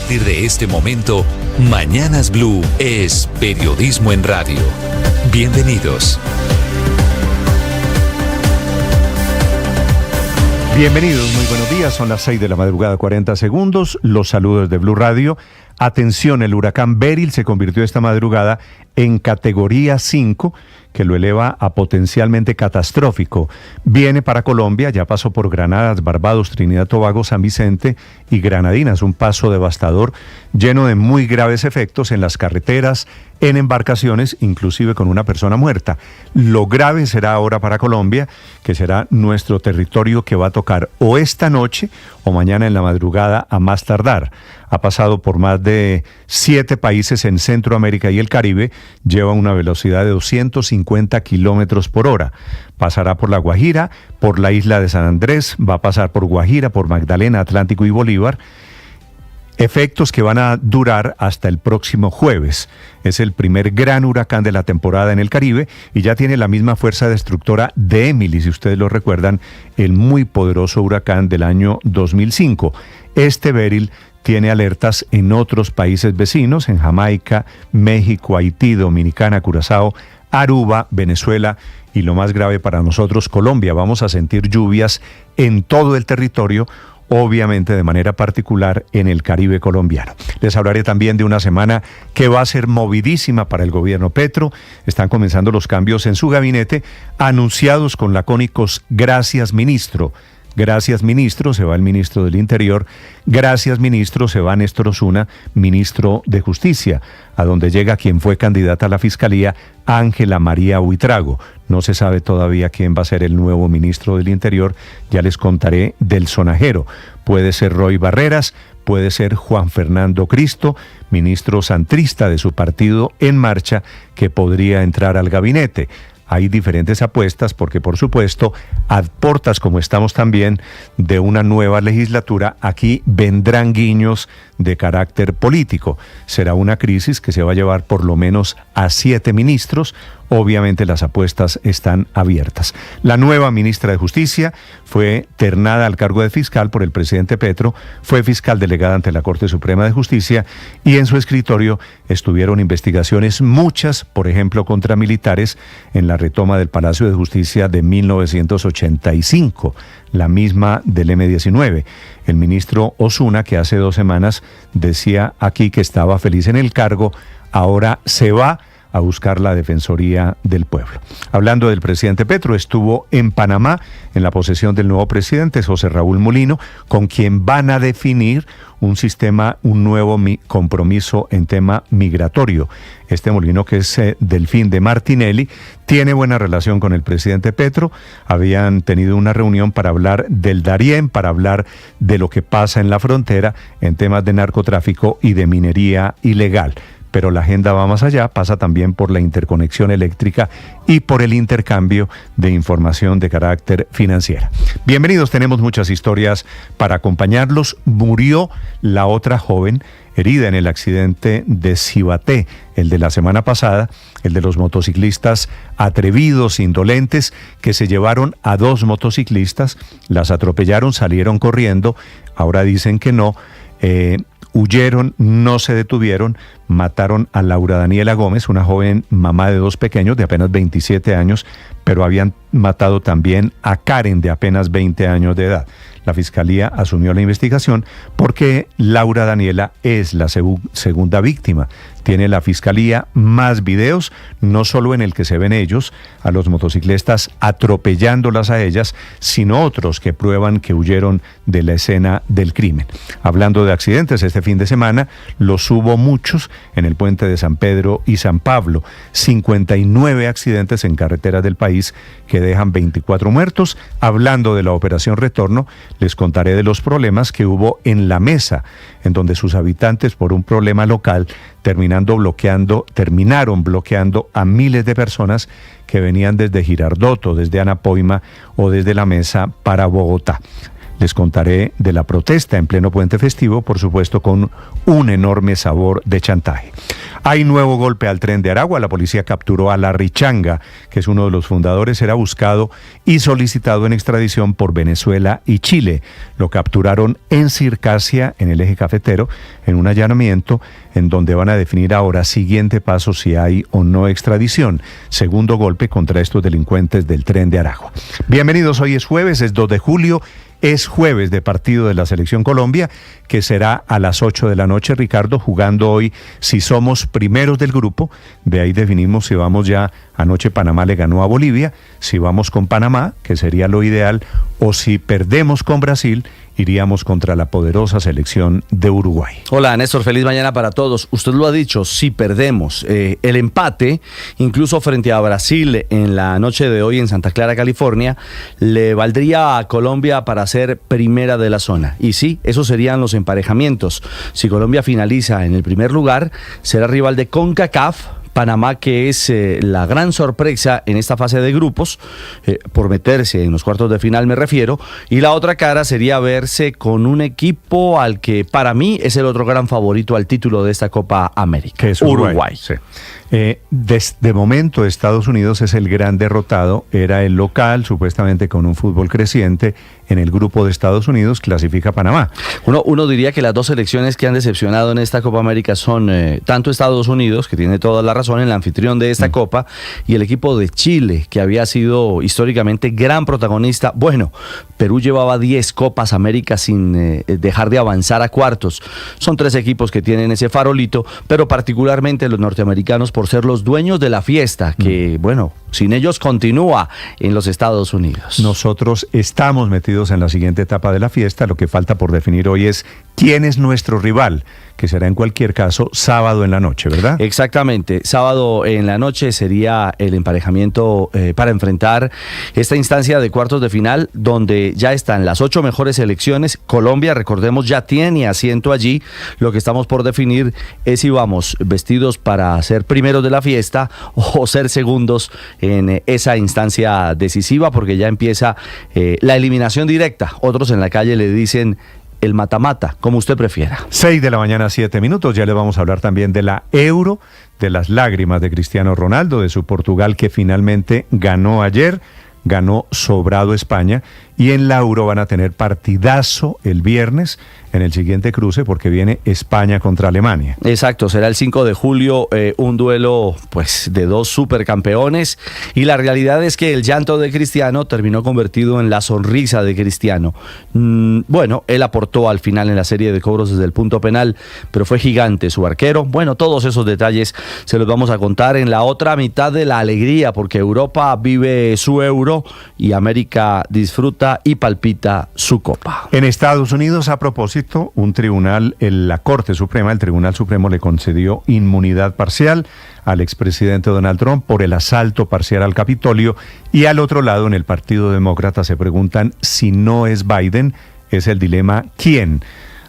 partir de este momento, Mañanas Blue es periodismo en radio. Bienvenidos. Bienvenidos, muy buenos días. Son las 6 de la madrugada, 40 segundos. Los saludos de Blue Radio. Atención, el huracán Beryl se convirtió esta madrugada en categoría 5, que lo eleva a potencialmente catastrófico. Viene para Colombia, ya pasó por Granadas, Barbados, Trinidad, Tobago, San Vicente y Granadinas. Un paso devastador, lleno de muy graves efectos en las carreteras, en embarcaciones, inclusive con una persona muerta. Lo grave será ahora para Colombia, que será nuestro territorio que va a tocar o esta noche o mañana en la madrugada a más tardar. Ha pasado por más de 7 países en Centroamérica y el Caribe, lleva una velocidad de 250 kilómetros por hora. Pasará por La Guajira, por la isla de San Andrés, va a pasar por Guajira, por Magdalena, Atlántico y Bolívar. Efectos que van a durar hasta el próximo jueves. Es el primer gran huracán de la temporada en el Caribe y ya tiene la misma fuerza destructora de Emily, si ustedes lo recuerdan, el muy poderoso huracán del año 2005. Este Beryl tiene alertas en otros países vecinos, en Jamaica, México, Haití, Dominicana, Curazao, Aruba, Venezuela y lo más grave para nosotros, Colombia. Vamos a sentir lluvias en todo el territorio, obviamente de manera particular en el Caribe colombiano. Les hablaré también de una semana que va a ser movidísima para el gobierno Petro. Están comenzando los cambios en su gabinete, anunciados con lacónicos "gracias, ministro". Gracias, ministro, se va el ministro del Interior. Gracias, ministro, se va Néstor Osuna, ministro de Justicia, a donde llega quien fue candidata a la Fiscalía, Ángela María Buitrago. No se sabe todavía quién va a ser el nuevo ministro del Interior. Ya les contaré del sonajero. Puede ser Roy Barreras, puede ser Juan Fernando Cristo, ministro centrista de su partido En Marcha, que podría entrar al gabinete. Hay diferentes apuestas porque, por supuesto, a portas como estamos también de una nueva legislatura, aquí vendrán guiños de carácter político. Será una crisis que se va a llevar por lo menos a 7 ministros. Obviamente las apuestas están abiertas. La nueva ministra de Justicia fue ternada al cargo de fiscal por el presidente Petro, fue fiscal delegada ante la Corte Suprema de Justicia y en su escritorio estuvieron investigaciones, muchas, por ejemplo, contra militares en la retoma del Palacio de Justicia de 1985, la misma del M-19. El ministro Osuna, que hace 2 semanas decía aquí que estaba feliz en el cargo, ahora se va a buscar la Defensoría del Pueblo. Hablando del presidente Petro, estuvo en Panamá en la posesión del nuevo presidente, José Raúl Mulino, con quien van a definir un nuevo compromiso en tema migratorio. Este Mulino, que es Delfín de Martinelli, tiene buena relación con el presidente Petro. Habían tenido una reunión para hablar del Darién, para hablar de lo que pasa en la frontera en temas de narcotráfico y de minería ilegal. Pero la agenda va más allá, pasa también por la interconexión eléctrica y por el intercambio de información de carácter financiero. Bienvenidos, tenemos muchas historias para acompañarlos. Murió la otra joven herida en el accidente de Cibaté, el de la semana pasada, el de los motociclistas atrevidos, indolentes, que se llevaron a 2 motociclistas, las atropellaron, salieron corriendo, ahora dicen que no, huyeron, no se detuvieron, mataron a Laura Daniela Gómez, una joven mamá de 2 pequeños de apenas 27 años, pero habían matado también a Karen de apenas 20 años de edad. La Fiscalía asumió la investigación porque Laura Daniela es la segunda víctima. Tiene la Fiscalía más videos, no solo en el que se ven ellos, a los motociclistas atropellándolas a ellas, sino otros que prueban que huyeron de la escena del crimen. Hablando de accidentes, este fin de semana los hubo muchos en el puente de San Pedro y San Pablo. 59 accidentes en carreteras del país que dejan 24 muertos. Hablando de la Operación Retorno, les contaré de los problemas que hubo en La Mesa, en donde sus habitantes, por un problema local, terminaron bloqueando a miles de personas que venían desde Girardot, desde Anapoima o desde La Mesa para Bogotá. Les contaré de la protesta en pleno puente festivo, por supuesto con un enorme sabor de chantaje. Hay nuevo golpe al Tren de Aragua. La policía capturó a Larry Changa, que es uno de los fundadores, era buscado y solicitado en extradición por Venezuela y Chile. Lo capturaron en Circasia, en el eje cafetero, en un allanamiento en donde van a definir ahora siguiente paso si hay o no extradición. Segundo golpe contra estos delincuentes del Tren de Aragua. Bienvenidos, hoy es jueves, es 2 de julio. Es jueves de partido de la Selección Colombia, que será a las 8 de la noche, Ricardo, jugando hoy si somos primeros del grupo. De ahí definimos si vamos ya, anoche Panamá le ganó a Bolivia, si vamos con Panamá, que sería lo ideal, o si perdemos con Brasil, iríamos contra la poderosa selección de Uruguay. Hola, Néstor, feliz mañana para todos. Usted lo ha dicho, si perdemos. El empate, incluso frente a Brasil en la noche de hoy en Santa Clara, California, le valdría a Colombia para ser primera de la zona. Y sí, esos serían los emparejamientos. Si Colombia finaliza en el primer lugar, será rival de CONCACAF. Panamá, que es la gran sorpresa en esta fase de grupos, por meterse en los cuartos de final me refiero, y la otra cara sería verse con un equipo al que para mí es el otro gran favorito al título de esta Copa América, que es Uruguay. Sí. De momento Estados Unidos es el gran derrotado, era el local, supuestamente con un fútbol creciente. En el grupo de Estados Unidos clasifica Panamá. Uno diría que las dos selecciones que han decepcionado en esta Copa América son tanto Estados Unidos, que tiene toda la razón, el anfitrión de esta Copa, y el equipo de Chile, que había sido históricamente gran protagonista. Bueno, Perú llevaba 10 Copas América sin dejar de avanzar a cuartos. Son 3 equipos que tienen ese farolito, pero particularmente los norteamericanos por ser los dueños de la fiesta, que bueno, sin ellos continúa en los Estados Unidos. Nosotros estamos metidos en la siguiente etapa de la fiesta. Lo que falta por definir hoy es quién es nuestro rival, que será en cualquier caso sábado en la noche, ¿verdad? Exactamente, sábado en la noche sería el emparejamiento para enfrentar esta instancia de cuartos de final, donde ya están las 8 mejores selecciones. Colombia, recordemos, ya tiene asiento allí. Lo que estamos por definir es si vamos vestidos para ser primeros de la fiesta o ser segundos en esa instancia decisiva, porque ya empieza la eliminación directa. Otros en la calle le dicen el mata-mata, como usted prefiera. 6 de la mañana, 7 minutos. Ya le vamos a hablar también de la Euro, de las lágrimas de Cristiano Ronaldo, de su Portugal que finalmente ganó ayer, ganó sobrado España, y en la Euro van a tener partidazo el viernes en el siguiente cruce, porque viene España contra Alemania. Exacto, será el 5 de julio, un duelo pues de 2 supercampeones, y la realidad es que el llanto de Cristiano terminó convertido en la sonrisa de Cristiano. Bueno, él aportó al final en la serie de cobros desde el punto penal, pero fue gigante su arquero. Bueno, todos esos detalles se los vamos a contar en la otra mitad de la alegría, porque Europa vive su Euro y América disfruta y palpita su Copa. En Estados Unidos, a propósito, un tribunal, la Corte Suprema, el Tribunal Supremo le concedió inmunidad parcial al expresidente Donald Trump por el asalto parcial al Capitolio, y al otro lado, en el Partido Demócrata, se preguntan si no es Biden. Es el dilema ¿quién?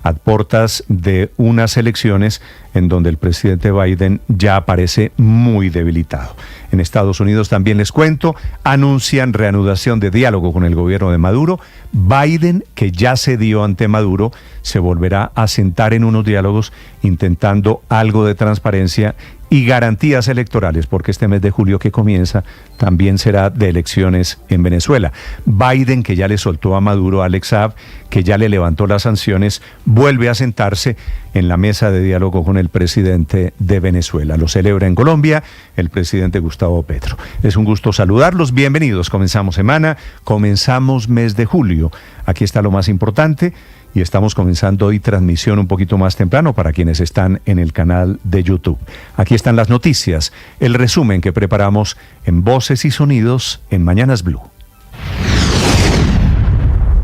A portas de unas elecciones en donde el presidente Biden ya aparece muy debilitado. En Estados Unidos también les cuento, anuncian reanudación de diálogo con el gobierno de Maduro. Biden, que ya cedió ante Maduro, se volverá a sentar en unos diálogos intentando algo de transparencia y garantías electorales, porque este mes de julio que comienza también será de elecciones en Venezuela. Biden, que ya le soltó a Maduro, Alex Saab, que ya le levantó las sanciones, vuelve a sentarse en la mesa de diálogo con el presidente de Venezuela. Lo celebra en Colombia el presidente Gustavo Petro. Es un gusto saludarlos, bienvenidos. Comenzamos semana, comenzamos mes de julio. Aquí está lo más importante. Y estamos comenzando hoy transmisión un poquito más temprano para quienes están en el canal de YouTube. Aquí están las noticias, el resumen que preparamos en Voces y Sonidos en Mañanas Blue.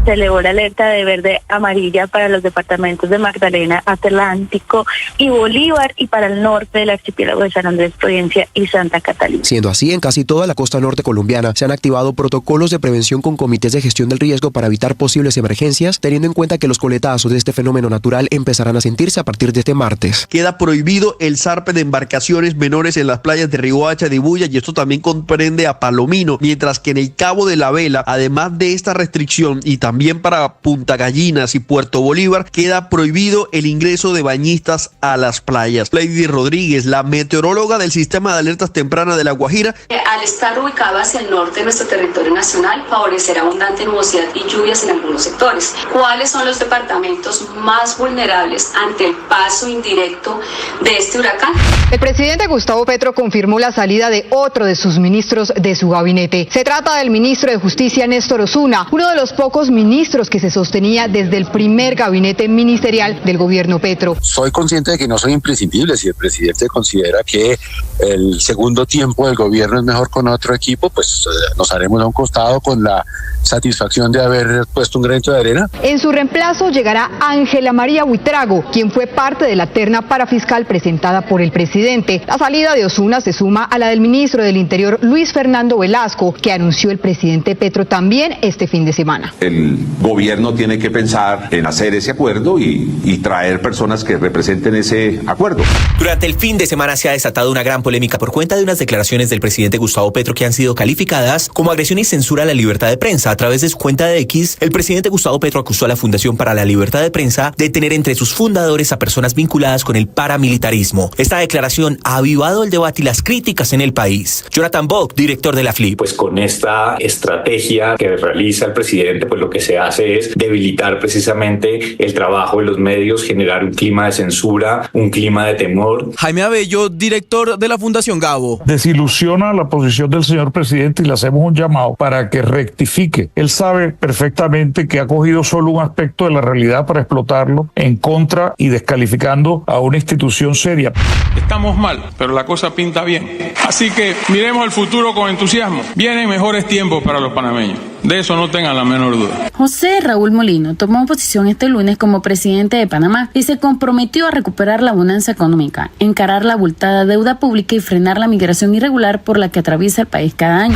Se elevó la alerta de verde amarilla para los departamentos de Magdalena, Atlántico y Bolívar, y para el norte del archipiélago de San Andrés, Providencia y Santa Catalina. Siendo así, en casi toda la costa norte colombiana se han activado protocolos de prevención con comités de gestión del riesgo para evitar posibles emergencias, teniendo en cuenta que los coletazos de este fenómeno natural empezarán a sentirse a partir de este martes. Queda prohibido el zarpe de embarcaciones menores en las playas de Riohacha, de Bulla, y esto también comprende a Palomino, mientras que en el Cabo de la Vela, además de esta restricción y también También para Punta Gallinas y Puerto Bolívar queda prohibido el ingreso de bañistas a las playas. Lady Rodríguez, la meteoróloga del Sistema de Alertas Tempranas de La Guajira. Al estar ubicado hacia el norte de nuestro territorio nacional, favorecerá abundante nubosidad y lluvias en algunos sectores. ¿Cuáles son los departamentos más vulnerables ante el paso indirecto de este huracán? El presidente Gustavo Petro confirmó la salida de otro de sus ministros de su gabinete. Se trata del ministro de Justicia, Néstor Osuna, uno de los pocos ministros que se sostenía desde el primer gabinete ministerial del gobierno Petro. Soy consciente de que no soy imprescindible. Si el presidente considera que el segundo tiempo del gobierno es mejor con otro equipo, pues nos haremos a un costado con la satisfacción de haber puesto un granito de arena. En su reemplazo llegará Ángela María Buitrago, quien fue parte de la terna para fiscal presentada por el presidente. La salida de Osuna se suma a la del ministro del Interior, Luis Fernando Velasco, que anunció el presidente Petro también este fin de semana. El gobierno tiene que pensar en hacer ese acuerdo y traer personas que representen ese acuerdo. Durante el fin de semana se ha desatado una gran polémica por cuenta de unas declaraciones del presidente Gustavo Petro que han sido calificadas como agresión y censura a la libertad de prensa. A través de su cuenta de X, el presidente Gustavo Petro acusó a la Fundación para la Libertad de Prensa de tener entre sus fundadores a personas vinculadas con el paramilitarismo. Esta declaración ha avivado el debate y las críticas en el país. Jonathan Bock, director de la FLIP. Pues con esta estrategia que realiza el presidente, pues lo que se hace es debilitar precisamente el trabajo de los medios, generar un clima de censura, un clima de temor. Jaime Abello, director de la Fundación Gabo. Desilusiona la posición del señor presidente y le hacemos un llamado para que rectifique. Él sabe perfectamente que ha cogido solo un aspecto de la realidad para explotarlo en contra y descalificando a una institución seria. Estamos mal, pero la cosa pinta bien. Así que miremos el futuro con entusiasmo. Vienen mejores tiempos para los panameños. De eso no tengan la menor duda. José Raúl Molino tomó posición este lunes como presidente de Panamá y se comprometió a recuperar la bonanza económica, encarar la abultada deuda pública y frenar la migración irregular por la que atraviesa el país cada año.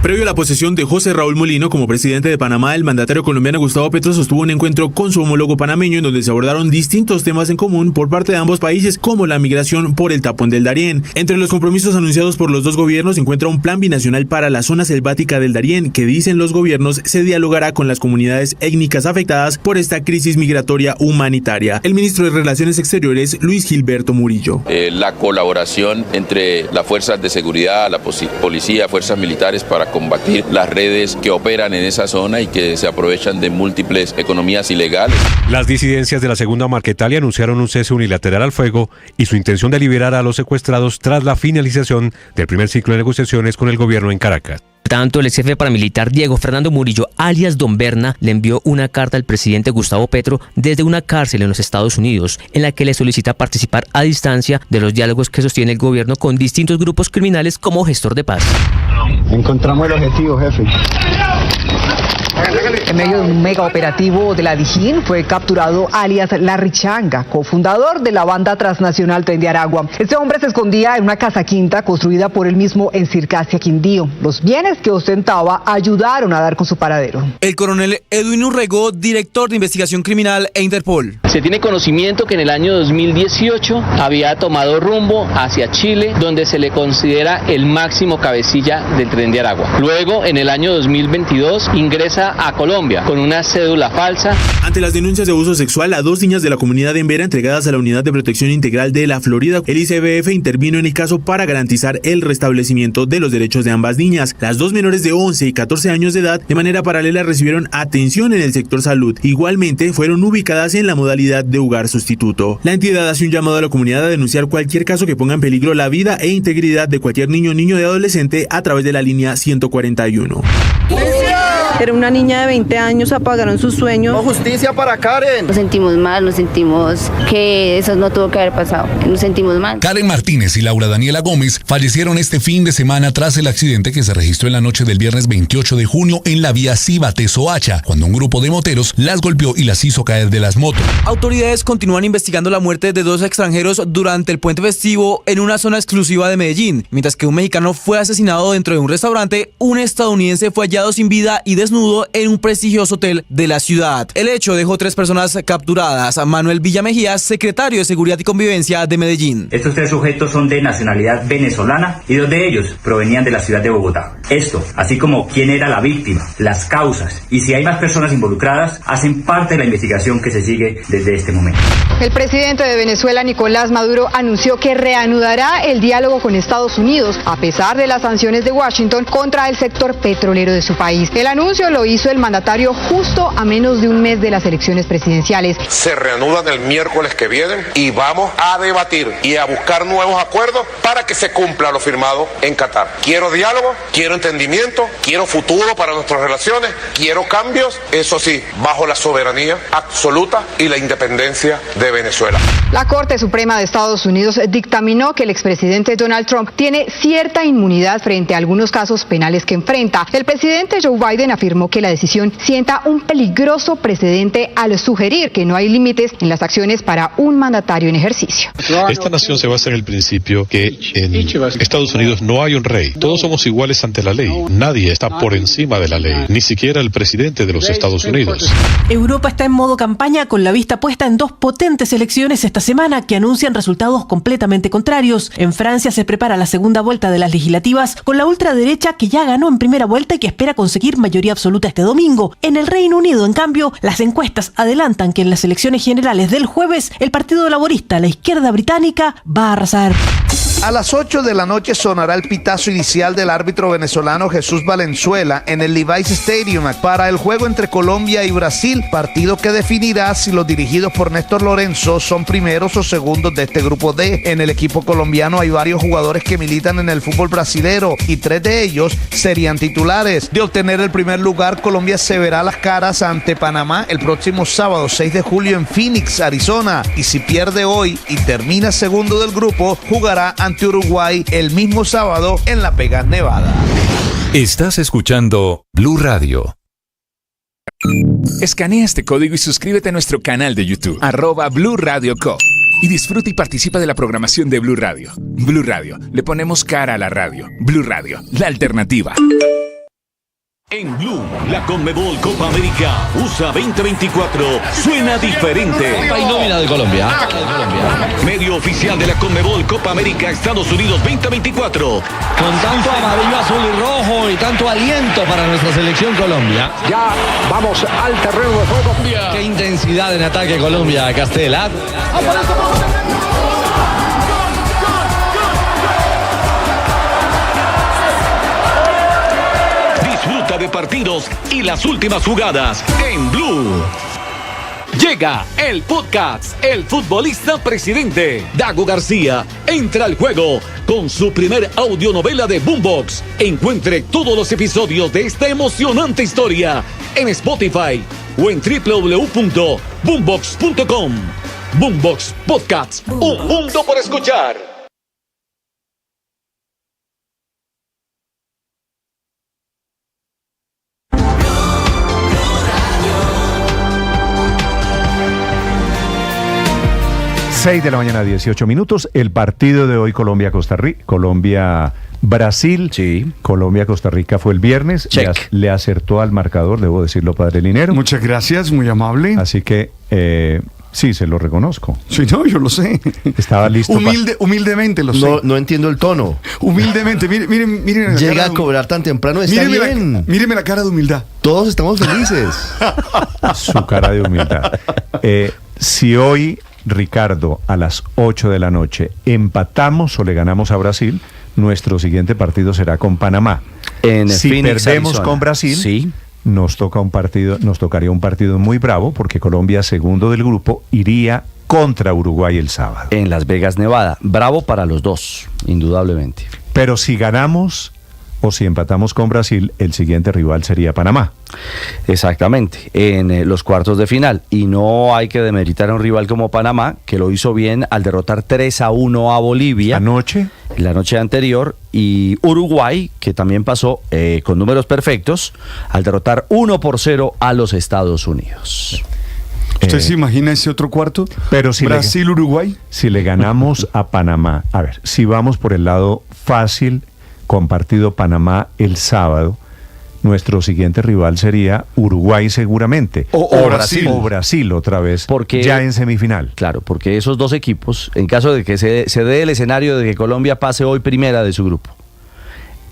Previo a la posesión de José Raúl Molino como presidente de Panamá, el mandatario colombiano Gustavo Petro sostuvo un encuentro con su homólogo panameño en donde se abordaron distintos temas en común por parte de ambos países, como la migración por el tapón del Darién. Entre los compromisos anunciados por los dos gobiernos se encuentra un plan binacional para la zona selvática del Darién, que dicen los gobiernos se dialogará con las comunidades étnicas afectadas por esta crisis migratoria humanitaria. El ministro de Relaciones Exteriores, Luis Gilberto Murillo. La colaboración entre las fuerzas de seguridad, la policía, fuerzas militares para combatir las redes que operan en esa zona y que se aprovechan de múltiples economías ilegales. Las disidencias de la Segunda Marquetalia anunciaron un cese unilateral al fuego y su intención de liberar a los secuestrados tras la finalización del primer ciclo de negociaciones con el gobierno en Caracas. Tanto el ex jefe paramilitar Diego Fernando Murillo, alias Don Berna, le envió una carta al presidente Gustavo Petro desde una cárcel en los Estados Unidos, en la que le solicita participar a distancia de los diálogos que sostiene el gobierno con distintos grupos criminales como gestor de paz. Encontramos el objetivo, jefe. En medio de un mega operativo de la Dijín fue capturado alias Larry Changa, cofundador de la banda transnacional Tren de Aragua. Este hombre se escondía en una casa quinta construida por él mismo en Circasia, Quindío. Los bienes que ostentaba ayudaron a dar con su paradero. El coronel Edwin Urrego, director de investigación criminal e Interpol. Se tiene conocimiento que en el año 2018 había tomado rumbo hacia Chile, donde se le considera el máximo cabecilla del Tren de Aragua. Luego, en el año 2022, ingresa a Colombia con una cédula falsa. Ante las denuncias de abuso sexual a dos niñas de la comunidad de Embera entregadas a la Unidad de Protección Integral de la Florida, el ICBF intervino en el caso para garantizar el restablecimiento de los derechos de ambas niñas. Las dos menores de 11 y 14 años de edad de manera paralela recibieron atención en el sector salud. Igualmente fueron ubicadas en la modalidad de hogar sustituto. La entidad hace un llamado a la comunidad a denunciar cualquier caso que ponga en peligro la vida e integridad de cualquier niño o niño de adolescente a través de la línea 141. Era una niña de 20 años, apagaron su sueño. No justicia para Karen. Nos sentimos mal, nos sentimos que eso no tuvo que haber pasado. Nos sentimos mal. Karen Martínez y Laura Daniela Gómez fallecieron este fin de semana tras el accidente que se registró en la noche del viernes 28 de junio en la vía Cíbate-Soacha, cuando un grupo de moteros las golpeó y las hizo caer de las motos. Autoridades continúan investigando la muerte de dos extranjeros durante el puente festivo en una zona exclusiva de Medellín. Mientras que un mexicano fue asesinado dentro de un restaurante, un estadounidense fue hallado sin vida y desnudo en un prestigioso hotel de la ciudad. El hecho dejó 3 personas capturadas. Manuel Villamejía, secretario de Seguridad y Convivencia de Medellín. Estos 3 sujetos son de nacionalidad venezolana y 2 de ellos provenían de la ciudad de Bogotá. Esto, así como quién era la víctima, las causas y si hay más personas involucradas, hacen parte de la investigación que se sigue desde este momento. El presidente de Venezuela, Nicolás Maduro, anunció que reanudará el diálogo con Estados Unidos, a pesar de las sanciones de Washington contra el sector petrolero de su país. El anuncio lo hizo el mandatario justo a menos de un mes de las elecciones presidenciales. Se reanudan el miércoles que viene y vamos a debatir y a buscar nuevos acuerdos para que se cumpla lo firmado en Qatar. Quiero diálogo, quiero entendimiento, quiero futuro para nuestras relaciones, quiero cambios, eso sí, bajo la soberanía absoluta y la independencia de Venezuela. La Corte Suprema de Estados Unidos dictaminó que el expresidente Donald Trump tiene cierta inmunidad frente a algunos casos penales que enfrenta. El presidente Joe Biden afirmó que la decisión sienta un peligroso precedente al sugerir que no hay límites en las acciones para un mandatario en ejercicio. Esta nación se basa en el principio que en Estados Unidos no hay un rey. Todos somos iguales ante la ley. Nadie está por encima de la ley, ni siquiera el presidente de los Estados Unidos. Europa está en modo campaña con la vista puesta en 2 potentes elecciones esta semana que anuncian resultados completamente contrarios. En Francia se prepara la segunda vuelta de las legislativas con la ultraderecha que ya ganó en primera vuelta y que espera conseguir mayoría absoluta este domingo. En el Reino Unido, en cambio, las encuestas adelantan que en las elecciones generales del jueves el Partido Laborista, la izquierda británica, va a arrasar. A las 8 de la noche sonará el pitazo inicial del árbitro venezolano Jesús Valenzuela en el Levi's Stadium para el juego entre Colombia y Brasil, partido que definirá si los dirigidos por Néstor Lorenzo son primeros o segundos de este grupo D. En el equipo colombiano hay varios jugadores que militan en el fútbol brasilero y 3 de ellos serían titulares. De obtener el primer lugar, Colombia se verá las caras ante Panamá el próximo sábado 6 de julio en Phoenix, Arizona, y si pierde hoy y termina segundo del grupo, jugará ante Uruguay el mismo sábado en Las Vegas, Nevada. Estás escuchando Blue Radio. Escanea este código y suscríbete a nuestro canal de YouTube, @Blue Radio Co. Y disfruta y participa de la programación de Blue Radio. Blue Radio, le ponemos cara a la radio. Blue Radio, la alternativa. En Blue, la Conmebol Copa América USA 2024 suena diferente. Hay nómina de Colombia. Medio oficial de la Conmebol Copa América Estados Unidos 2024. Con tanto amarillo, azul y rojo y tanto aliento para nuestra selección Colombia. Ya vamos al terreno de juego. Qué intensidad en ataque Colombia, Castela. Disfruta de partidos y las últimas jugadas en Blue. Llega el podcast El Futbolista Presidente. Dago García entra al juego con su primer audionovela de Boombox. Encuentre todos los episodios de esta emocionante historia en Spotify o en www.boombox.com. Boombox Podcasts, un mundo por escuchar. Seis de la mañana, 18 minutos. El partido de hoy, Colombia-Costa Rica, Colombia-Brasil. Sí. Colombia-Costa Rica fue el viernes. Le acertó al marcador, debo decirlo, padre Linero. Muchas gracias, muy amable. Así que, sí, se lo reconozco. Sí, no, yo lo sé. Estaba listo. Humildemente lo sé. No entiendo el tono. Humildemente, miren la Llega cara a cobrar tan temprano, está bien. Míreme la cara de humildad. Todos estamos felices. Su cara de humildad. Si hoy, Ricardo, a las 8 de la noche empatamos o le ganamos a Brasil, nuestro siguiente partido será con Panamá. Si Phoenix, perdemos Arizona. Con Brasil, sí, nos tocaría un partido muy bravo, porque Colombia, segundo del grupo, iría contra Uruguay el sábado. En Las Vegas, Nevada. Bravo para los dos, indudablemente. Pero si ganamos o si empatamos con Brasil, el siguiente rival sería Panamá. Exactamente, en los cuartos de final. Y no hay que demeritar a un rival como Panamá, que lo hizo bien al derrotar 3-1 a Bolivia. La noche anterior. Y Uruguay, que también pasó con números perfectos, al derrotar 1-0 a los Estados Unidos. ¿Usted se imagina ese otro cuarto? Pero si Brasil-Uruguay. Si le ganamos a Panamá, a ver, si vamos por el lado fácil, con partido Panamá el sábado, nuestro siguiente rival sería Uruguay seguramente. O Brasil. O Brasil otra vez, porque, ya en semifinal. Claro, porque esos dos equipos, en caso de que se dé el escenario de que Colombia pase hoy primera de su grupo,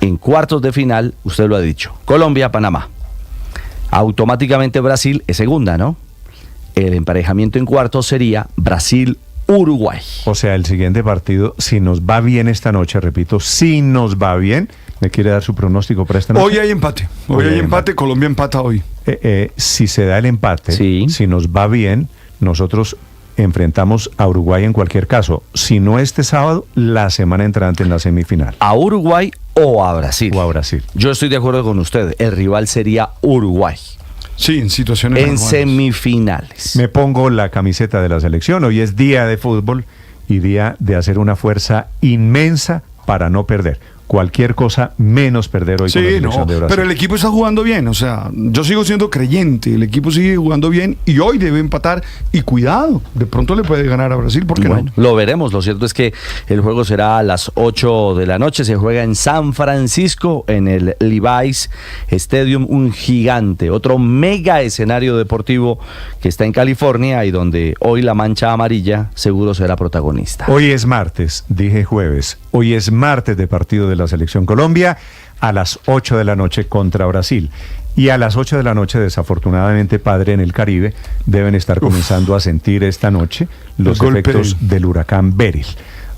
en cuartos de final, usted lo ha dicho, Colombia-Panamá. Automáticamente Brasil es segunda, ¿no? El emparejamiento en cuartos sería Brasil-Uruguay. O sea, el siguiente partido, si nos va bien esta noche, repito, si nos va bien, ¿me quiere dar su pronóstico para esta noche? Hoy hay empate. Hoy hay empate. Colombia empata hoy. Si se da el empate, sí, si nos va bien, nosotros enfrentamos a Uruguay en cualquier caso. Si no este sábado, la semana entrante en la semifinal. ¿A Uruguay o a Brasil? O a Brasil. Yo estoy de acuerdo con usted. El rival sería Uruguay. Sí, en situaciones en normales. Semifinales. Me pongo la camiseta de la selección. Hoy es día de fútbol y día de hacer una fuerza inmensa para no perder. Cualquier cosa menos perder hoy con la selección de Brasil. Pero el equipo está jugando bien, o sea, yo sigo siendo creyente, el equipo sigue jugando bien y hoy debe empatar y cuidado, de pronto le puede ganar a Brasil, ¿por qué no? Lo veremos, lo cierto es que el juego será a las 8 de la noche, se juega en San Francisco, en el Levi's Stadium, un gigante, otro mega escenario deportivo que está en California y donde hoy la mancha amarilla seguro será protagonista. Hoy es martes, dije jueves, hoy es martes de partido de la Selección Colombia a las 8 de la noche contra Brasil. Y a las 8 de la noche, desafortunadamente, padre, en el Caribe, deben estar comenzando a sentir esta noche los efectos del huracán Beryl.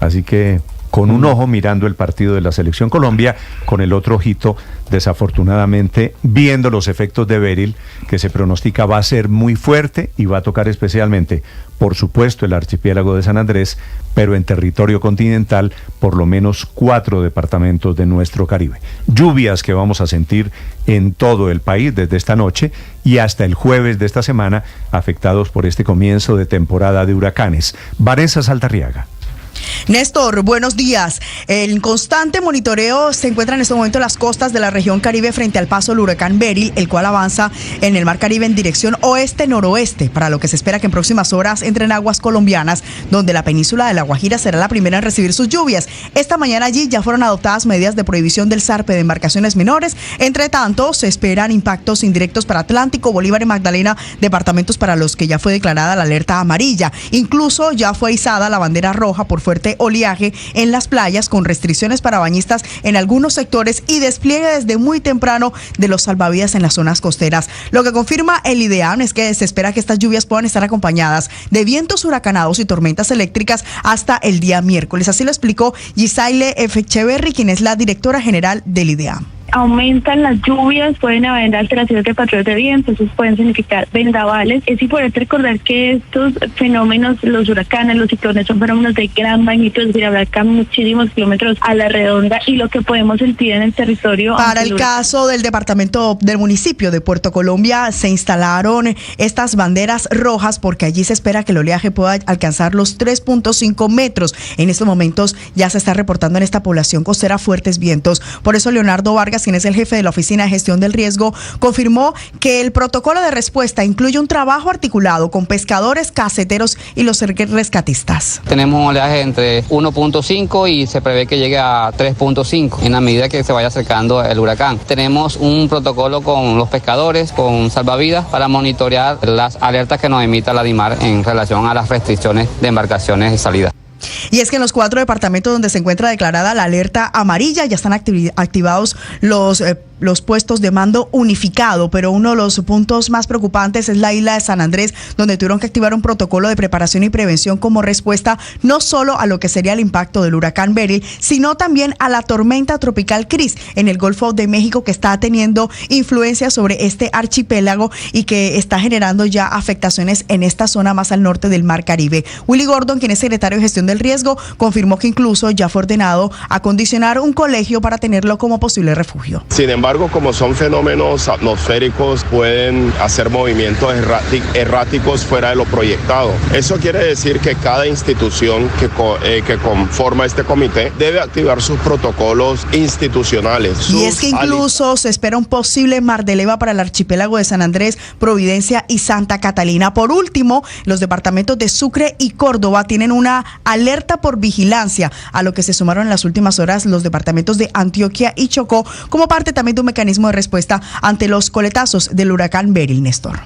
Así que con un ojo mirando el partido de la Selección Colombia, con el otro ojito, desafortunadamente, viendo los efectos de Beryl, que se pronostica va a ser muy fuerte y va a tocar especialmente, por supuesto, el archipiélago de San Andrés, pero en territorio continental, por lo menos 4 departamentos de nuestro Caribe. Lluvias que vamos a sentir en todo el país desde esta noche y hasta el jueves de esta semana, afectados por este comienzo de temporada de huracanes. Vanessa Saldarriaga. Néstor, buenos días. En constante monitoreo se encuentran en este momento las costas de la región Caribe frente al paso del huracán Beryl, el cual avanza en el mar Caribe en dirección oeste-noroeste, para lo que se espera que en próximas horas entre en aguas colombianas, donde la península de La Guajira será la primera en recibir sus lluvias. Esta mañana allí ya fueron adoptadas medidas de prohibición del zarpe de embarcaciones menores. Entre tanto, se esperan impactos indirectos para Atlántico, Bolívar y Magdalena, departamentos para los que ya fue declarada la alerta amarilla. Incluso ya fue izada la bandera roja por fuerte oleaje en las playas, con restricciones para bañistas en algunos sectores y despliegue desde muy temprano de los salvavidas en las zonas costeras. Lo que confirma el IDEAM es que se espera que estas lluvias puedan estar acompañadas de vientos huracanados y tormentas eléctricas hasta el día miércoles. Así lo explicó Gisaile Echeverry, quien es la directora general del IDEAM. Aumentan las lluvias, pueden haber alteraciones de patrones de viento, entonces pueden significar vendavales. Es importante recordar que estos fenómenos, los huracanes, los ciclones, son fenómenos de gran magnitud, es decir, abarcan muchísimos kilómetros a la redonda, y lo que podemos sentir en el territorio. Para el caso del departamento del municipio de Puerto Colombia, se instalaron estas banderas rojas porque allí se espera que el oleaje pueda alcanzar los 3.5 metros. En estos momentos ya se está reportando en esta población costera fuertes vientos. Por eso Leonardo Vargas, quien es el jefe de la Oficina de Gestión del Riesgo, confirmó que el protocolo de respuesta incluye un trabajo articulado con pescadores, caseteros y los rescatistas. Tenemos un oleaje entre 1.5 y se prevé que llegue a 3.5 en la medida que se vaya acercando el huracán. Tenemos un protocolo con los pescadores, con salvavidas, para monitorear las alertas que nos emita la DIMAR en relación a las restricciones de embarcaciones y salida. Y es que en los 4 departamentos donde se encuentra declarada la alerta amarilla ya están activados los puestos de mando unificado, pero uno de los puntos más preocupantes es la isla de San Andrés, donde tuvieron que activar un protocolo de preparación y prevención como respuesta no solo a lo que sería el impacto del huracán Beryl, sino también a la tormenta tropical Chris en el Golfo de México, que está teniendo influencia sobre este archipiélago y que está generando ya afectaciones en esta zona más al norte del Mar Caribe. Willy Gordon, quien es secretario de Gestión del Riesgo, confirmó que incluso ya fue ordenado acondicionar un colegio para tenerlo como posible refugio. Sin embargo, como son fenómenos atmosféricos, pueden hacer movimientos erráticos fuera de lo proyectado. Eso quiere decir que cada institución que conforma este comité debe activar sus protocolos institucionales. Y es que incluso se espera un posible mar de leva para el archipiélago de San Andrés, Providencia y Santa Catalina. Por último, los departamentos de Sucre y Córdoba tienen una alerta por vigilancia, a lo que se sumaron en las últimas horas los departamentos de Antioquia y Chocó, como parte también de un mecanismo de respuesta ante los coletazos del huracán Beryl, Néstor.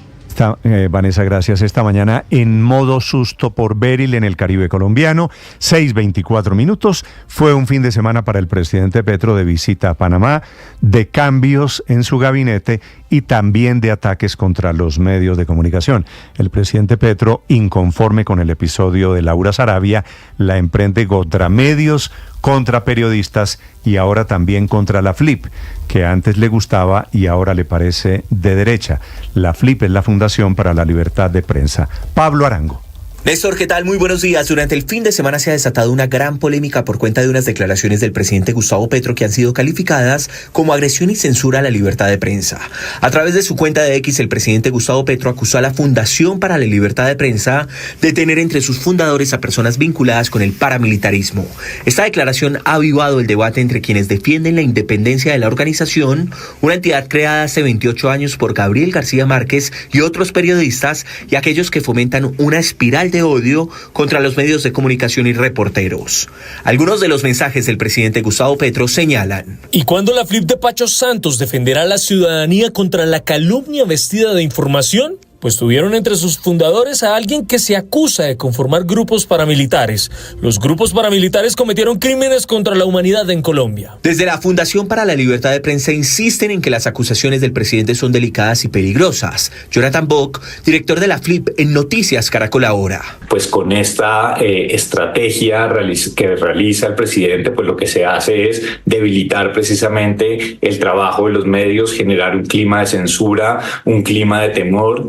Vanessa, gracias. Esta mañana en modo susto por Beryl en el Caribe colombiano, 6:24 minutos. Fue un fin de semana para el presidente Petro de visita a Panamá, de cambios en su gabinete y también de ataques contra los medios de comunicación. El presidente Petro, inconforme con el episodio de Laura Sarabia, la emprende contra medios, contra periodistas y ahora también contra la FLIP, que antes le gustaba y ahora le parece de derecha. La FLIP es la Fundación para la Libertad de Prensa. Pablo Arango. Néstor, ¿qué tal? Muy buenos días. Durante el fin de semana se ha desatado una gran polémica por cuenta de unas declaraciones del presidente Gustavo Petro que han sido calificadas como agresión y censura a la libertad de prensa. A través de su cuenta de X, el presidente Gustavo Petro acusó a la Fundación para la Libertad de Prensa de tener entre sus fundadores a personas vinculadas con el paramilitarismo. Esta declaración ha avivado el debate entre quienes defienden la independencia de la organización, una entidad creada hace 28 años por Gabriel García Márquez y otros periodistas, y aquellos que fomentan una espiral de odio contra los medios de comunicación y reporteros. Algunos de los mensajes del presidente Gustavo Petro señalan: ¿Y cuándo la FLIP de Pacho Santos defenderá a la ciudadanía contra la calumnia vestida de información? Pues tuvieron entre sus fundadores a alguien que se acusa de conformar grupos paramilitares. Los grupos paramilitares cometieron crímenes contra la humanidad en Colombia. Desde la Fundación para la Libertad de Prensa insisten en que las acusaciones del presidente son delicadas y peligrosas. Jonathan Bock, director de la FLIP en Noticias Caracol Ahora. Pues con esta estrategia que realiza el presidente, pues lo que se hace es debilitar precisamente el trabajo de los medios, generar un clima de censura, un clima de temor,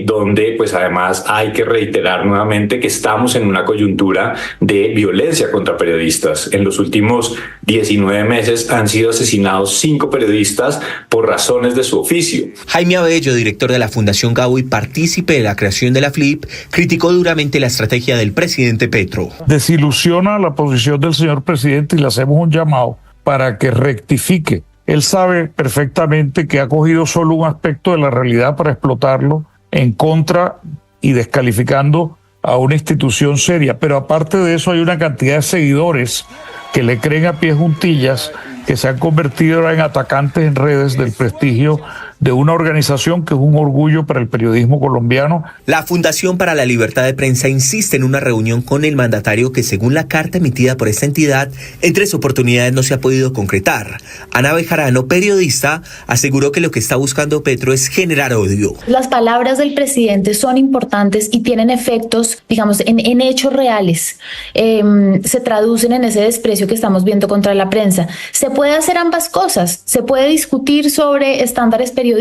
donde pues además hay que reiterar nuevamente que estamos en una coyuntura de violencia contra periodistas. En los últimos 19 meses han sido asesinados 5 periodistas por razones de su oficio. Jaime Abello, director de la Fundación Gabo y partícipe de la creación de la FLIP, criticó duramente la estrategia del presidente Petro. Desilusiona la posición del señor presidente y le hacemos un llamado para que rectifique. Él sabe perfectamente que ha cogido solo un aspecto de la realidad para explotarlo en contra y descalificando a una institución seria. Pero aparte de eso hay una cantidad de seguidores que le creen a pies juntillas, que se han convertido ahora en atacantes en redes del prestigio de una organización que es un orgullo para el periodismo colombiano. La Fundación para la Libertad de Prensa insiste en una reunión con el mandatario que, según la carta emitida por esta entidad, en 3 oportunidades no se ha podido concretar. Ana Bejarano, periodista, aseguró que lo que está buscando Petro es generar odio. Las palabras del presidente son importantes y tienen efectos, digamos, en hechos reales. Se traducen en ese desprecio que estamos viendo contra la prensa. Se puede hacer ambas cosas. Se puede discutir sobre estándares periodísticos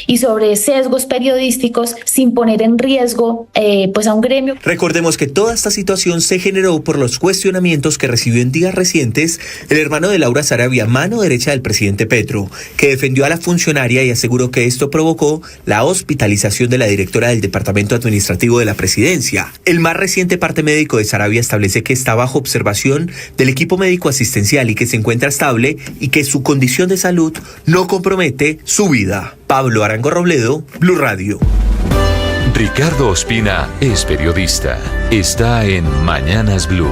y sobre sesgos periodísticos sin poner en riesgo pues a un gremio. Recordemos que toda esta situación se generó por los cuestionamientos que recibió en días recientes el hermano de Laura Sarabia, mano derecha del presidente Petro, que defendió a la funcionaria y aseguró que esto provocó la hospitalización de la directora del Departamento Administrativo de la Presidencia. El más reciente parte médico de Sarabia establece que está bajo observación del equipo médico asistencial y que se encuentra estable y que su condición de salud no compromete su vida. Pablo Arango Robledo, Blue Radio. Ricardo Ospina es periodista. Está en Mañanas Blue.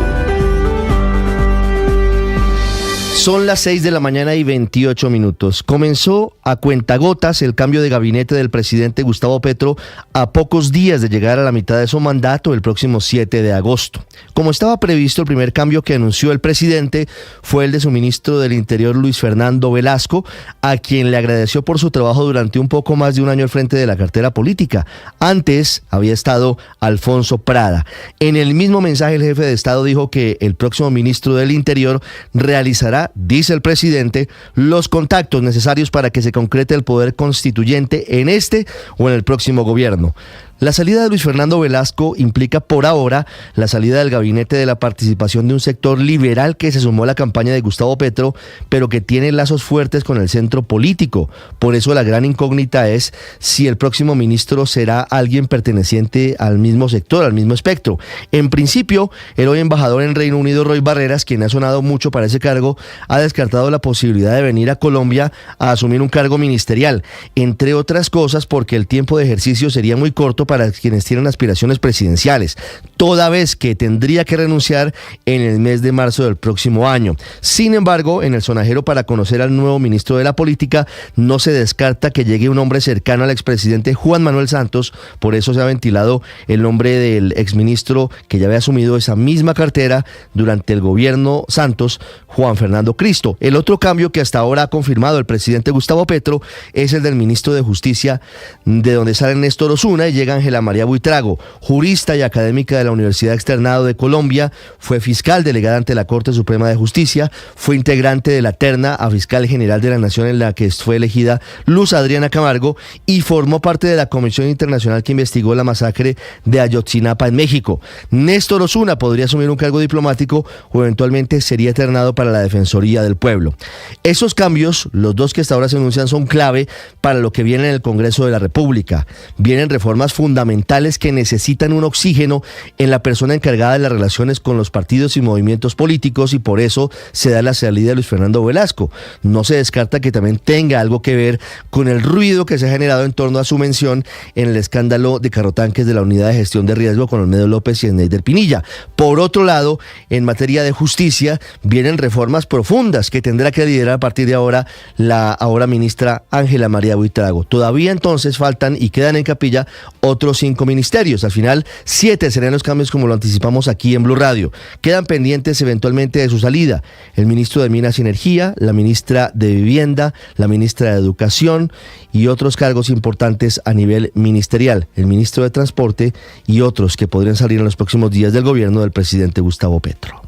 Son las 6 de la mañana y 28 minutos. Comenzó a cuentagotas el cambio de gabinete del presidente Gustavo Petro a pocos días de llegar a la mitad de su mandato el próximo 7 de agosto. Como estaba previsto, el primer cambio que anunció el presidente fue el de su ministro del Interior, Luis Fernando Velasco, a quien le agradeció por su trabajo durante un poco más de un año al frente de la cartera política. Antes había estado Alfonso Prada. En el mismo mensaje, el jefe de Estado dijo que el próximo ministro del Interior realizará, dice el presidente, los contactos necesarios para que se concrete el poder constituyente en este o en el próximo gobierno. La salida de Luis Fernando Velasco implica por ahora la salida del gabinete de la participación de un sector liberal que se sumó a la campaña de Gustavo Petro, pero que tiene lazos fuertes con el centro político. Por eso la gran incógnita es si el próximo ministro será alguien perteneciente al mismo sector, al mismo espectro. En principio, el hoy embajador en Reino Unido, Roy Barreras, quien ha sonado mucho para ese cargo, ha descartado la posibilidad de venir a Colombia a asumir un cargo ministerial, entre otras cosas porque el tiempo de ejercicio sería muy corto para quienes tienen aspiraciones presidenciales, toda vez que tendría que renunciar en el mes de marzo del próximo año. Sin embargo, en el sonajero para conocer al nuevo ministro de la Política, no se descarta que llegue un hombre cercano al expresidente Juan Manuel Santos. Por eso se ha ventilado el nombre del exministro que ya había asumido esa misma cartera durante el gobierno Santos, Juan Fernando Cristo. El otro cambio que hasta ahora ha confirmado el presidente Gustavo Petro es el del ministro de Justicia, de donde sale Néstor Osuna y llega Ángela María Buitrago, jurista y académica de la Universidad Externado de Colombia, fue fiscal delegada ante la Corte Suprema de Justicia, fue integrante de la terna a fiscal general de la Nación en la que fue elegida Luz Adriana Camargo y formó parte de la Comisión Internacional que investigó la masacre de Ayotzinapa en México. Néstor Osuna podría asumir un cargo diplomático o eventualmente sería eternado para la Defensoría del Pueblo. Esos cambios, los dos que hasta ahora se anuncian, son clave para lo que viene en el Congreso de la República. Vienen reformas fundamentales que necesitan un oxígeno en la persona encargada de las relaciones con los partidos y movimientos políticos, y por eso se da la salida de Luis Fernando Velasco. No se descarta que también tenga algo que ver con el ruido que se ha generado en torno a su mención en el escándalo de carrotanques de la Unidad de Gestión de Riesgo con Olmedo López y Sneider Pinilla. Por otro lado, en materia de justicia, vienen reformas profundas que tendrá que liderar a partir de ahora la ahora ministra Ángela María Buitrago. Todavía entonces faltan y quedan en capilla otros 5 ministerios. Al final, 7 serán los cambios, como lo anticipamos aquí en Blue Radio. Quedan pendientes eventualmente de su salida el ministro de Minas y Energía, la ministra de Vivienda, la ministra de Educación y otros cargos importantes a nivel ministerial, el ministro de Transporte y otros que podrían salir en los próximos días del gobierno del presidente Gustavo Petro.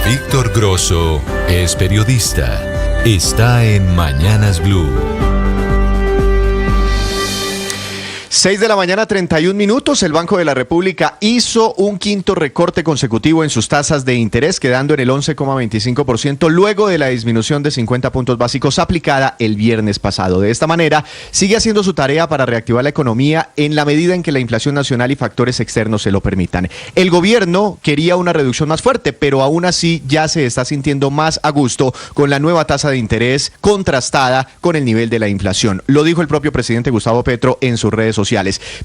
Víctor Grosso es periodista. Está en Mañanas Blue. 6 de la mañana, 31 minutos. El Banco de la República hizo un quinto recorte consecutivo en sus tasas de interés, quedando en el 11,25% luego de la disminución de 50 puntos básicos aplicada el viernes pasado. De esta manera, sigue haciendo su tarea para reactivar la economía en la medida en que la inflación nacional y factores externos se lo permitan. El gobierno quería una reducción más fuerte, pero aún así ya se está sintiendo más a gusto con la nueva tasa de interés contrastada con el nivel de la inflación. Lo dijo el propio presidente Gustavo Petro en sus redes sociales.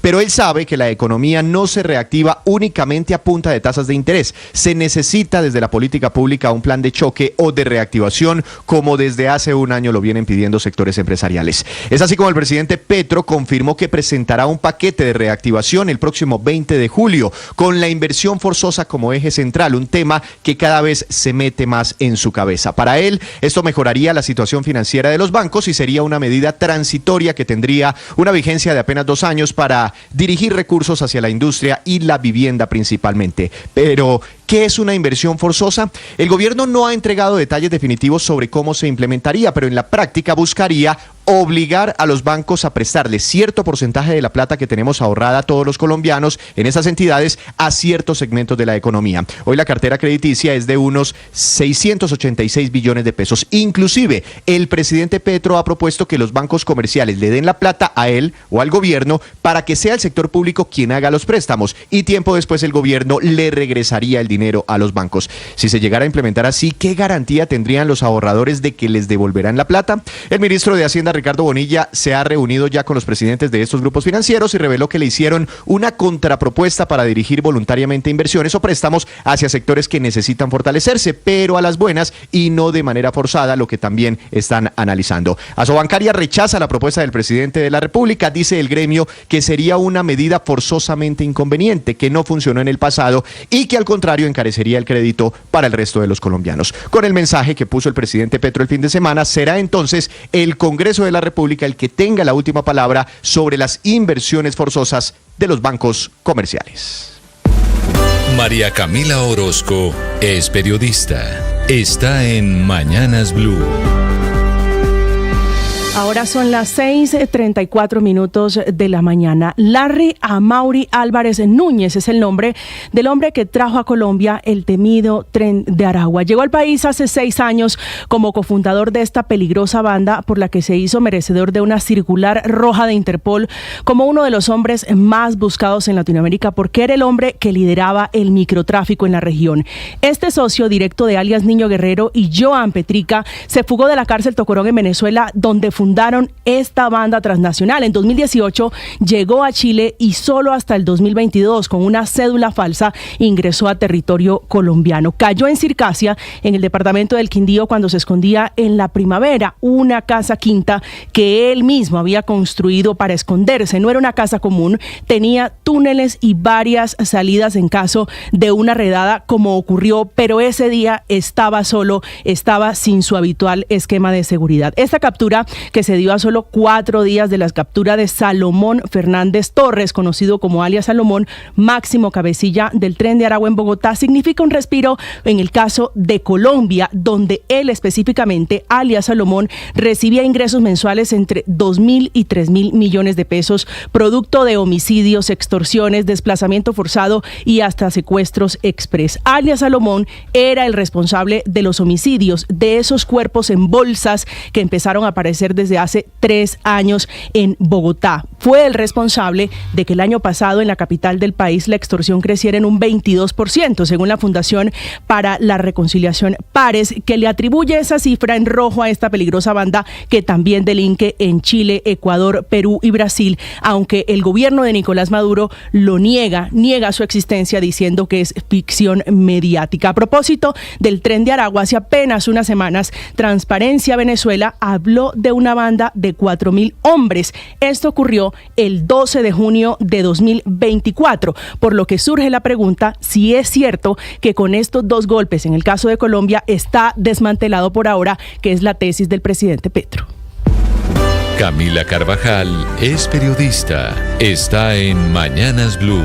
Pero él sabe que la economía no se reactiva únicamente a punta de tasas de interés. Se necesita desde la política pública un plan de choque o de reactivación, como desde hace un año lo vienen pidiendo sectores empresariales. Es así como el presidente Petro confirmó que presentará un paquete de reactivación el próximo 20 de julio, con la inversión forzosa como eje central, un tema que cada vez se mete más en su cabeza. Para él, esto mejoraría la situación financiera de los bancos y sería una medida transitoria que tendría una vigencia de apenas 2 años para dirigir recursos hacia la industria y la vivienda principalmente. Pero, ¿qué es una inversión forzosa? El gobierno no ha entregado detalles definitivos sobre cómo se implementaría, pero en la práctica buscaría obligar a los bancos a prestarle cierto porcentaje de la plata que tenemos ahorrada todos los colombianos en esas entidades a ciertos segmentos de la economía. Hoy la cartera crediticia es de unos 686 billones de pesos. Inclusive, el presidente Petro ha propuesto que los bancos comerciales le den la plata a él o al gobierno para que sea el sector público quien haga los préstamos y tiempo después el gobierno le regresaría el dinero a los bancos. Si se llegara a implementar así, ¿qué garantía tendrían los ahorradores de que les devolverán la plata? El ministro de Hacienda, Ricardo Bonilla, se ha reunido ya con los presidentes de estos grupos financieros y reveló que le hicieron una contrapropuesta para dirigir voluntariamente inversiones o préstamos hacia sectores que necesitan fortalecerse, pero a las buenas y no de manera forzada, lo que también están analizando. Asobancaria rechaza la propuesta del presidente de la República. Dice el gremio que sería una medida forzosamente inconveniente, que no funcionó en el pasado y que al contrario encarecería el crédito para el resto de los colombianos. Con el mensaje que puso el presidente Petro el fin de semana, será entonces el Congreso de la República el que tenga la última palabra sobre las inversiones forzosas de los bancos comerciales. María Camila Orozco es periodista. Está en Mañanas Blue. Ahora son las 6:34 de la mañana. Larry Amaury Álvarez Núñez es el nombre del hombre que trajo a Colombia el temido Tren de Aragua. Llegó al país hace 6 años como cofundador de esta peligrosa banda por la que se hizo merecedor de una circular roja de Interpol como uno de los hombres más buscados en Latinoamérica porque era el hombre que lideraba el microtráfico en la región. Este socio directo de alias Niño Guerrero y Joan Petrica se fugó de la cárcel Tocorón en Venezuela, donde fundaron esta banda transnacional. En 2018 llegó a Chile y solo hasta el 2022, con una cédula falsa, ingresó a territorio colombiano. Cayó en Circasia, en el departamento del Quindío, cuando se escondía en La Primavera, una casa quinta que él mismo había construido para esconderse. No era una casa común, tenía túneles y varias salidas en caso de una redada, como ocurrió, pero ese día estaba solo, estaba sin su habitual esquema de seguridad. Esta captura, que se dio a solo 4 días de la captura de Salomón Fernández Torres, conocido como alias Salomón, máximo cabecilla del Tren de Aragua en Bogotá, significa un respiro en el caso de Colombia, donde él específicamente, alias Salomón, recibía ingresos mensuales entre 2.000 y 3.000 millones de pesos, producto de homicidios, extorsiones, desplazamiento forzado y hasta secuestros express. Alias Salomón era el responsable de los homicidios, de esos cuerpos en bolsas que empezaron a aparecer desde hace 3 años en Bogotá. Fue el responsable de que el año pasado en la capital del país la extorsión creciera en un 22%, según la Fundación para la Reconciliación Pares, que le atribuye esa cifra en rojo a esta peligrosa banda que también delinque en Chile, Ecuador, Perú y Brasil, aunque el gobierno de Nicolás Maduro lo niega su existencia, diciendo que es ficción mediática. A propósito del Tren de Aragua, hace apenas unas semanas, Transparencia Venezuela habló de una banda de 4.000 hombres. Esto ocurrió el 12 de junio de 2024, por lo que surge la pregunta si es cierto que con estos 2 golpes en el caso de Colombia está desmantelado por ahora, que es la tesis del presidente Petro. Camila Carvajal es periodista. Está en Mañanas Blue.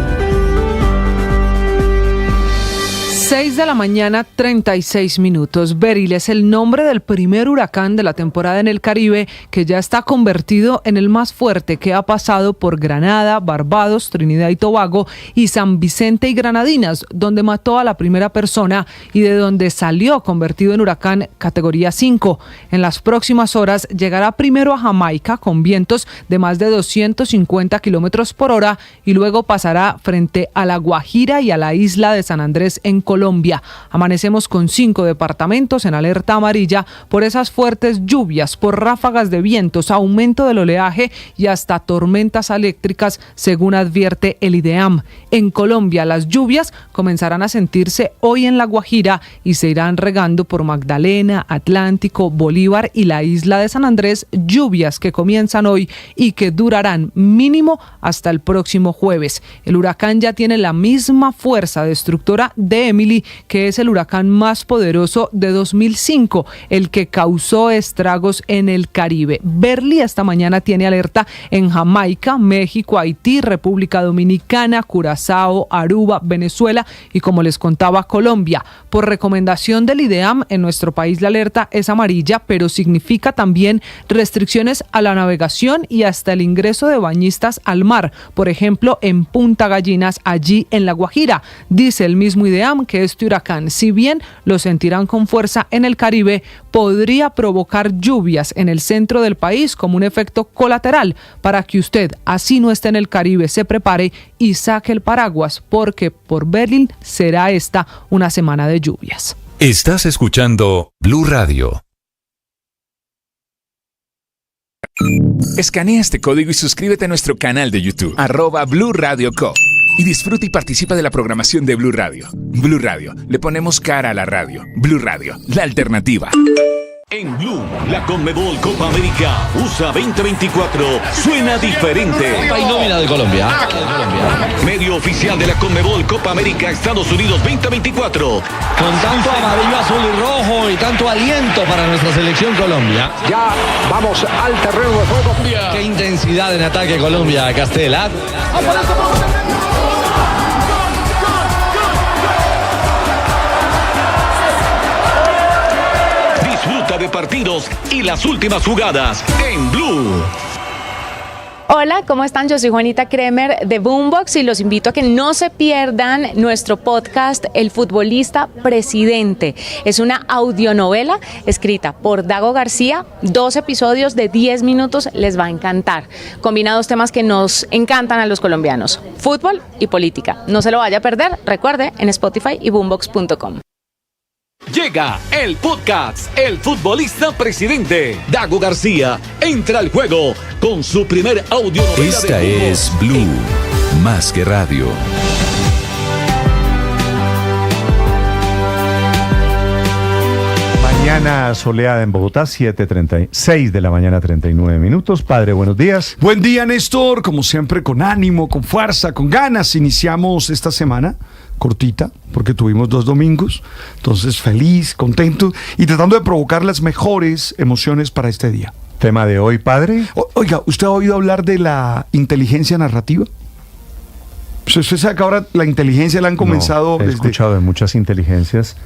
6 de la mañana, 36 minutos. Beryl es el nombre del primer huracán de la temporada en el Caribe, que ya está convertido en el más fuerte que ha pasado por Granada, Barbados, Trinidad y Tobago y San Vicente y Granadinas, donde mató a la primera persona y de donde salió convertido en huracán categoría 5. En las próximas horas llegará primero a Jamaica con vientos de más de 250 kilómetros por hora y luego pasará frente a La Guajira y a la isla de San Andrés en Colombia. Amanecemos con 5 departamentos en alerta amarilla por esas fuertes lluvias, por ráfagas de vientos, aumento del oleaje y hasta tormentas eléctricas, según advierte el IDEAM. En Colombia, las lluvias comenzarán a sentirse hoy en La Guajira y se irán regando por Magdalena, Atlántico, Bolívar y la isla de San Andrés, lluvias que comienzan hoy y que durarán mínimo hasta el próximo jueves. El huracán ya tiene la misma fuerza destructora de Emily, que es el huracán más poderoso de 2005, el que causó estragos en el Caribe. Beryl esta mañana tiene alerta en Jamaica, México, Haití, República Dominicana, Curazao, Aruba, Venezuela y, como les contaba, Colombia. Por recomendación del IDEAM, en nuestro país la alerta es amarilla, pero significa también restricciones a la navegación y hasta el ingreso de bañistas al mar, por ejemplo en Punta Gallinas, allí en La Guajira. Dice el mismo IDEAM que este huracán, si bien lo sentirán con fuerza en el Caribe, podría provocar lluvias en el centro del país como un efecto colateral, para que usted, así no esté en el Caribe, se prepare y saque el paraguas, porque por Beryl será esta una semana de lluvias. Estás escuchando Blue Radio. Escanea este código y suscríbete a nuestro canal de YouTube, @Blue Radio Co. Y disfruta y participa de la programación de Blue Radio. Blue Radio, le ponemos cara a la radio. Blue Radio, la alternativa. En Blue, la Conmebol Copa América USA 2024 suena diferente. Hay nómina de Colombia. Medio oficial de la Conmebol Copa América Estados Unidos 2024. Con tanto amarillo, azul y rojo y tanto aliento para nuestra selección Colombia. Ya vamos al terreno de juego. Qué intensidad en ataque Colombia, Castela. Disfruta de partidos y las últimas jugadas en Blue. Hola, ¿cómo están? Yo soy Juanita Kremer de Boombox y los invito a que no se pierdan nuestro podcast El Futbolista Presidente. Es una audionovela escrita por Dago García, 2 episodios de 10 minutos, les va a encantar. Combina 2 temas que nos encantan a los colombianos, fútbol y política. No se lo vaya a perder, recuerde, en Spotify y boombox.com. Llega el podcast El Futbolista Presidente. Dago García entra al juego con su primer audionovela. Esta es Blue, más que radio. Mañana soleada en Bogotá, 7:36 de la mañana, 39 minutos. Padre, buenos días. Buen día, Néstor. Como siempre, con ánimo, con fuerza, con ganas. Iniciamos esta semana cortita, porque tuvimos 2 domingos. Entonces, feliz, contento y tratando de provocar las mejores emociones para este día. Tema de hoy, padre. Oiga, ¿usted ha oído hablar de la inteligencia narrativa? Pues usted sabe que ahora la inteligencia la han comenzado... No, he escuchado de muchas inteligencias,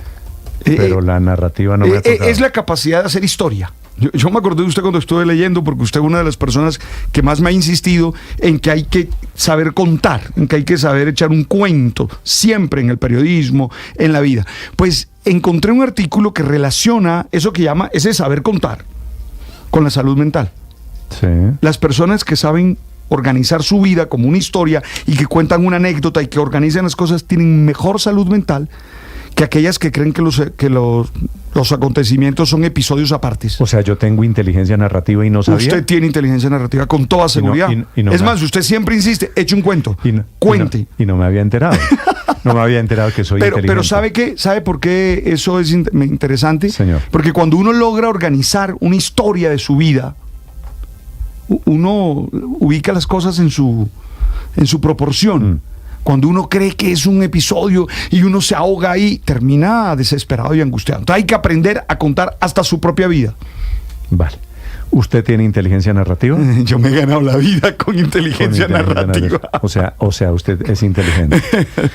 pero la narrativa no me ha tocado. Es la capacidad de hacer historia. Yo me acordé de usted cuando estuve leyendo, porque usted es una de las personas que más me ha insistido en que hay que saber contar, en que hay que saber echar un cuento, siempre en el periodismo, en la vida. Pues encontré un artículo que relaciona eso que llama ese saber contar con la salud mental. Sí. Las personas que saben organizar su vida como una historia y que cuentan una anécdota y que organizan las cosas tienen mejor salud mental que aquellas que creen que los acontecimientos son episodios apartes. O sea, yo tengo inteligencia narrativa y no sabía. Usted tiene inteligencia narrativa con toda seguridad. Es más, usted siempre insiste, eche un cuento, cuente. Y no me había enterado. No me había enterado que soy inteligente. Pero ¿sabe qué? ¿Sabe por qué eso es interesante? Señor. Porque cuando uno logra organizar una historia de su vida, uno ubica las cosas en su proporción. Cuando uno cree que es un episodio y uno se ahoga ahí, termina desesperado y angustiado. Entonces hay que aprender a contar hasta su propia vida. Vale. ¿Usted tiene inteligencia narrativa? Yo me he ganado la vida con inteligencia narrativa. O sea, usted es inteligente.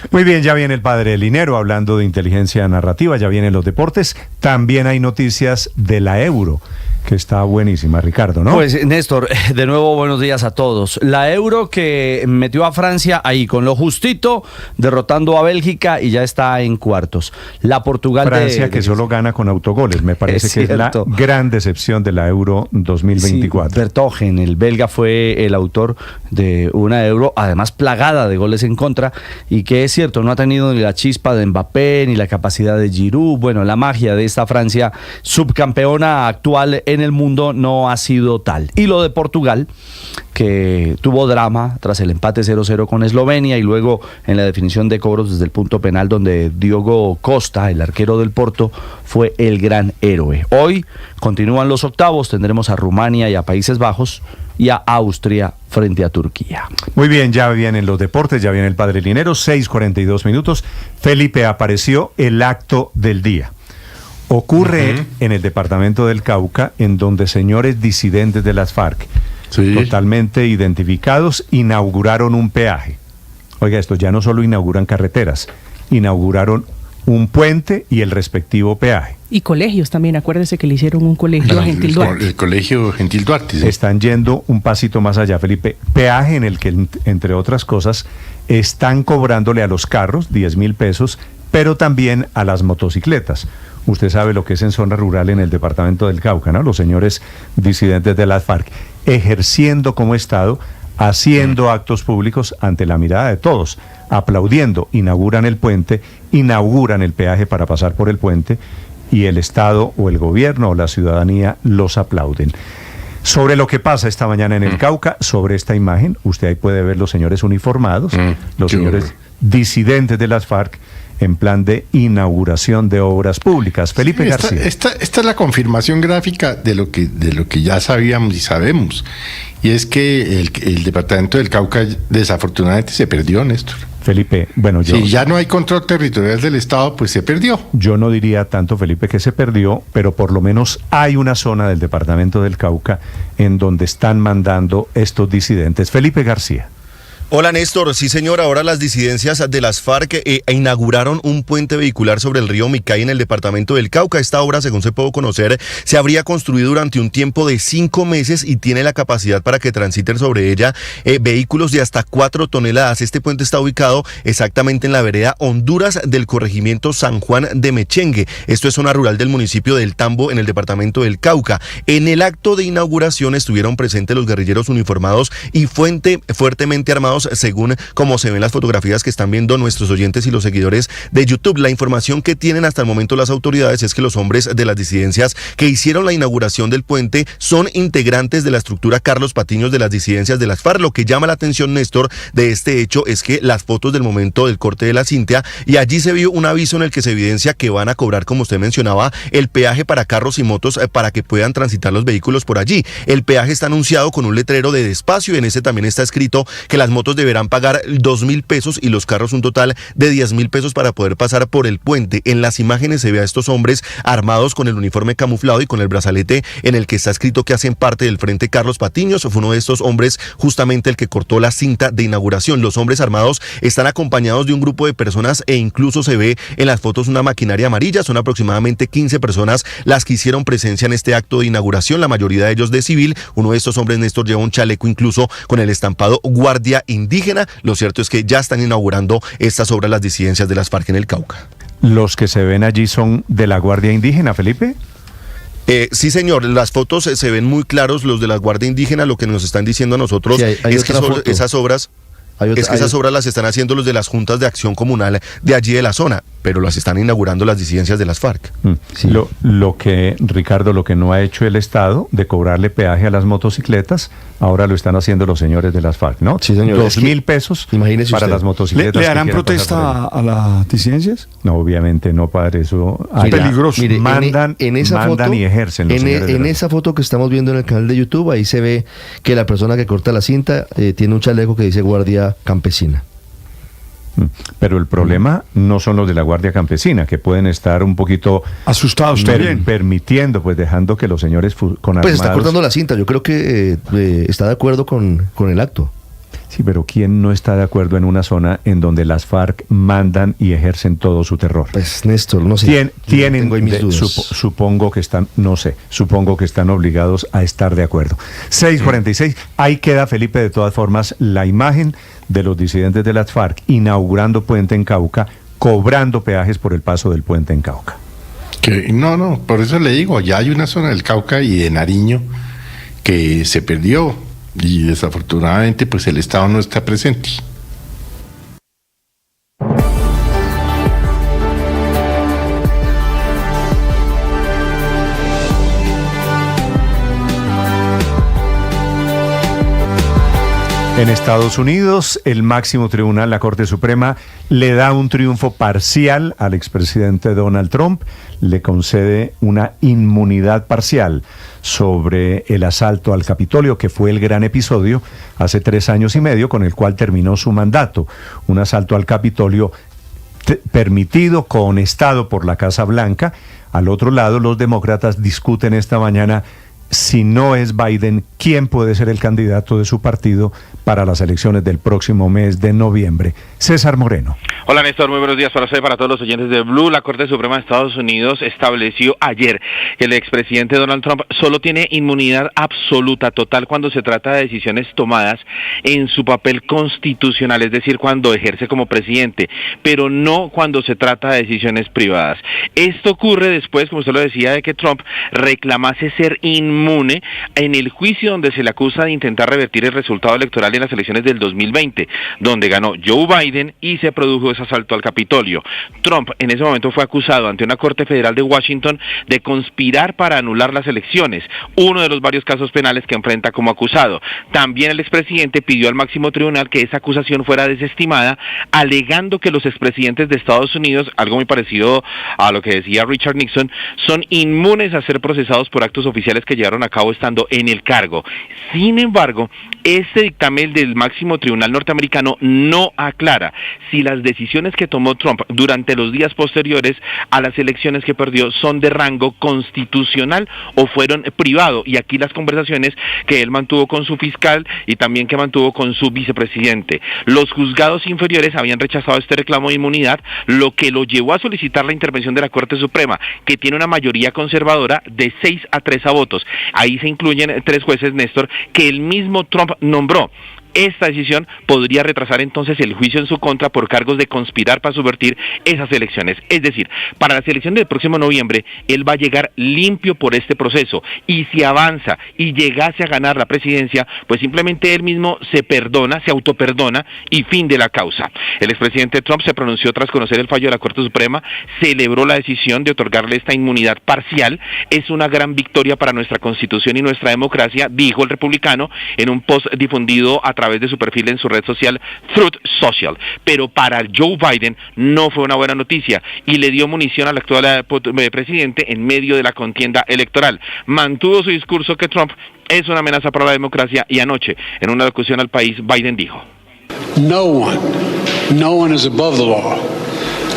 Muy bien, ya viene el padre Linero hablando de inteligencia narrativa, ya vienen los deportes. También hay noticias de la Euro, que está buenísima, Ricardo, ¿no? Pues, Néstor, de nuevo buenos días a todos. La Euro que metió a Francia ahí con lo justito, derrotando a Bélgica y ya está en cuartos. La Portugal Francia que solo gana con autogoles, me parece que es la gran decepción de la Euro 2024. Sí, Vertonghen, el belga, fue el autor de una Euro, además plagada de goles en contra, y que es cierto, no ha tenido ni la chispa de Mbappé, ni la capacidad de Giroud. Bueno, la magia de esta Francia subcampeona actual en el mundo no ha sido tal. Y lo de Portugal, que tuvo drama tras el empate 0-0 con Eslovenia y luego en la definición de cobros desde el punto penal, donde Diogo Costa, el arquero del Porto, fue el gran héroe. Hoy continúan los octavos, tendremos a Rumania y a Países Bajos y a Austria frente a Turquía. Muy bien, ya vienen los deportes, ya viene el padre Linero, 6:42 minutos. Felipe, apareció el acto del día. Ocurre en el departamento del Cauca, en donde señores disidentes de las FARC, totalmente identificados, inauguraron un peaje. Oiga, estos ya no solo inauguran carreteras, inauguraron un puente y el respectivo peaje. Y colegios también, acuérdese que le hicieron un colegio a Gentil Duarte. El colegio Gentil Duarte. Sí. Están yendo un pasito más allá, Felipe. Peaje en el que, entre otras cosas, están cobrándole a los carros 10.000 pesos, pero también a las motocicletas. Usted sabe lo que es en zona rural en el departamento del Cauca, ¿no? Los señores disidentes de las FARC ejerciendo como Estado, haciendo actos públicos ante la mirada de todos, aplaudiendo, inauguran el puente, inauguran el peaje para pasar por el puente y el Estado o el gobierno o la ciudadanía los aplauden. Sobre lo que pasa esta mañana en el Cauca, sobre esta imagen, usted ahí puede ver los señores uniformados, los señores disidentes de las FARC, en plan de inauguración de obras públicas. Felipe García. Esta es la confirmación gráfica de lo que ya sabíamos y sabemos. Y es que el departamento del Cauca desafortunadamente se perdió, Néstor. Felipe, bueno, si ya no hay control territorial del Estado, pues se perdió. Yo no diría tanto, Felipe, que se perdió, pero por lo menos hay una zona del departamento del Cauca en donde están mandando estos disidentes. Felipe García. Hola Néstor, sí señor, ahora las disidencias de las FARC inauguraron un puente vehicular sobre el río Micay en el departamento del Cauca. Esta obra, según se pudo conocer, se habría construido durante un tiempo de 5 meses y tiene la capacidad para que transiten sobre ella vehículos de hasta 4 toneladas. Este puente está ubicado exactamente en la vereda Honduras del corregimiento San Juan de Mechengue. Esto es zona rural del municipio del Tambo en el departamento del Cauca. En el acto de inauguración estuvieron presentes los guerrilleros uniformados y fuertemente armados armados, según como se ven las fotografías que están viendo nuestros oyentes y los seguidores de YouTube. La información que tienen hasta el momento las autoridades es que los hombres de las disidencias que hicieron la inauguración del puente son integrantes de la estructura Carlos Patiños de las disidencias de las FARC. Lo que llama la atención, Néstor, de este hecho es que las fotos del momento del corte de la cinta, y allí se vio un aviso en el que se evidencia que van a cobrar, como usted mencionaba, el peaje para carros y motos para que puedan transitar los vehículos por allí. El peaje está anunciado con un letrero de despacio, y en ese también está escrito que las motos deberán pagar 2.000 pesos y los carros un total de 10.000 pesos para poder pasar por el puente. En las imágenes se ve a estos hombres armados con el uniforme camuflado y con el brazalete en el que está escrito que hacen parte del Frente Carlos Patiños. Fue uno de estos hombres justamente el que cortó la cinta de inauguración. Los hombres armados están acompañados de un grupo de personas e incluso se ve en las fotos una maquinaria amarilla. Son aproximadamente 15 personas las que hicieron presencia en este acto de inauguración, la mayoría de ellos de civil. Uno de estos hombres, Néstor, lleva un chaleco incluso con el estampado Guardia Indígena. Lo cierto es que ya están inaugurando estas obras las disidencias de las FARC en el Cauca. ¿Los que se ven allí son de la Guardia Indígena, Felipe? Sí, señor, las fotos se ven muy claros, los de la Guardia Indígena. Lo que nos están diciendo a nosotros Sí, hay es que esas obras... esas obras las están haciendo los de las juntas de acción comunal de allí de la zona, pero las están inaugurando las disidencias de las FARC. Sí. Lo que, Ricardo, lo que no ha hecho el Estado de cobrarle peaje a las motocicletas, ahora lo están haciendo los señores de las FARC, ¿no? Sí, señor. 2.000 pesos imagínese para usted. las motocicletas. ¿Le harán protesta a las disidencias? No, obviamente no, padre, eso Es peligroso. Mire, mandan y ejercen los señores en esa foto que estamos viendo en el canal de YouTube, ahí se ve que la persona que corta la cinta tiene un chaleco que dice Guardia Campesina. Pero el problema no son los de la Guardia Campesina, que pueden estar un poquito asustados también, permitiendo, pues dejando que los señores con armados... Pues está cortando la cinta, yo creo que está de acuerdo con el acto. Sí, pero ¿quién no está de acuerdo en una zona en donde las FARC mandan y ejercen todo su terror? Pues Néstor, no sé. Tienen, tengo mis dudas. supongo que están, no sé, supongo que están obligados a estar de acuerdo. 6:46, ahí queda, Felipe, de todas formas, la imagen de los disidentes de las FARC inaugurando puente en Cauca, cobrando peajes por el paso del puente en Cauca. No, por eso le digo, ya hay una zona del Cauca y de Nariño que se perdió y desafortunadamente pues el Estado no está presente. En Estados Unidos, el máximo tribunal, la Corte Suprema, le da un triunfo parcial al expresidente Donald Trump, le concede una inmunidad parcial sobre el asalto al Capitolio, que fue el gran episodio hace 3 años y medio con el cual terminó su mandato. Un asalto al Capitolio permitido, conestado por la Casa Blanca. Al otro lado, los demócratas discuten esta mañana si no es Biden, ¿quién puede ser el candidato de su partido para las elecciones del próximo mes de noviembre? César Moreno. Hola Néstor, muy buenos días para usted y para todos los oyentes de Blue. La Corte Suprema de Estados Unidos estableció ayer que el expresidente Donald Trump solo tiene inmunidad absoluta, total, cuando se trata de decisiones tomadas en su papel constitucional, es decir, cuando ejerce como presidente, pero no cuando se trata de decisiones privadas. Esto ocurre después, como usted lo decía, de que Trump reclamase ser inmune en el juicio donde se le acusa de intentar revertir el resultado electoral en las elecciones del 2020, donde ganó Joe Biden y se produjo ese asalto al Capitolio. Trump en ese momento fue acusado ante una corte federal de Washington de conspirar para anular las elecciones, uno de los varios casos penales que enfrenta como acusado. También el expresidente pidió al máximo tribunal que esa acusación fuera desestimada, alegando que los expresidentes de Estados Unidos, algo muy parecido a lo que decía Richard Nixon, son inmunes a ser procesados por actos oficiales que llevaron a cabo estando en el cargo. Sin embargo, este dictamen del máximo tribunal norteamericano no aclara si las decisiones que tomó Trump durante los días posteriores a las elecciones que perdió son de rango constitucional o fueron privado. Y aquí las conversaciones que él mantuvo con su fiscal y también que mantuvo con su vicepresidente. Los juzgados inferiores habían rechazado este reclamo de inmunidad, lo que lo llevó a solicitar la intervención de la Corte Suprema, que tiene una mayoría conservadora de 6-3 votos. Ahí se incluyen 3 jueces, Néstor, que el mismo Trump nombró. Esta decisión podría retrasar entonces el juicio en su contra por cargos de conspirar para subvertir esas elecciones. Es decir, para las elecciones del próximo noviembre, él va a llegar limpio por este proceso, y si avanza y llegase a ganar la presidencia, pues simplemente él mismo se perdona, se autoperdona y fin de la causa. El expresidente Trump se pronunció tras conocer el fallo de la Corte Suprema, celebró la decisión de otorgarle esta inmunidad parcial. Es una gran victoria para nuestra Constitución y nuestra democracia, dijo el republicano en un post difundido a través de su perfil en su red social Truth Social. Pero para Joe Biden no fue una buena noticia y le dio munición al actual presidente en medio de la contienda electoral. Mantuvo su discurso que Trump es una amenaza para la democracia, y anoche, en una locución al país, Biden dijo: No one is above the law,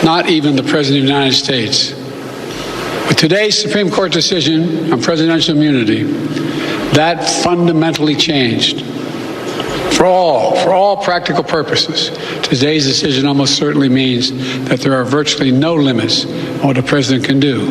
not even the President of the United States. With today's Supreme Court decision on presidential immunity, that fundamentally changed. For all practical purposes, today's decision almost certainly means that there are virtually no limits on what a president can do.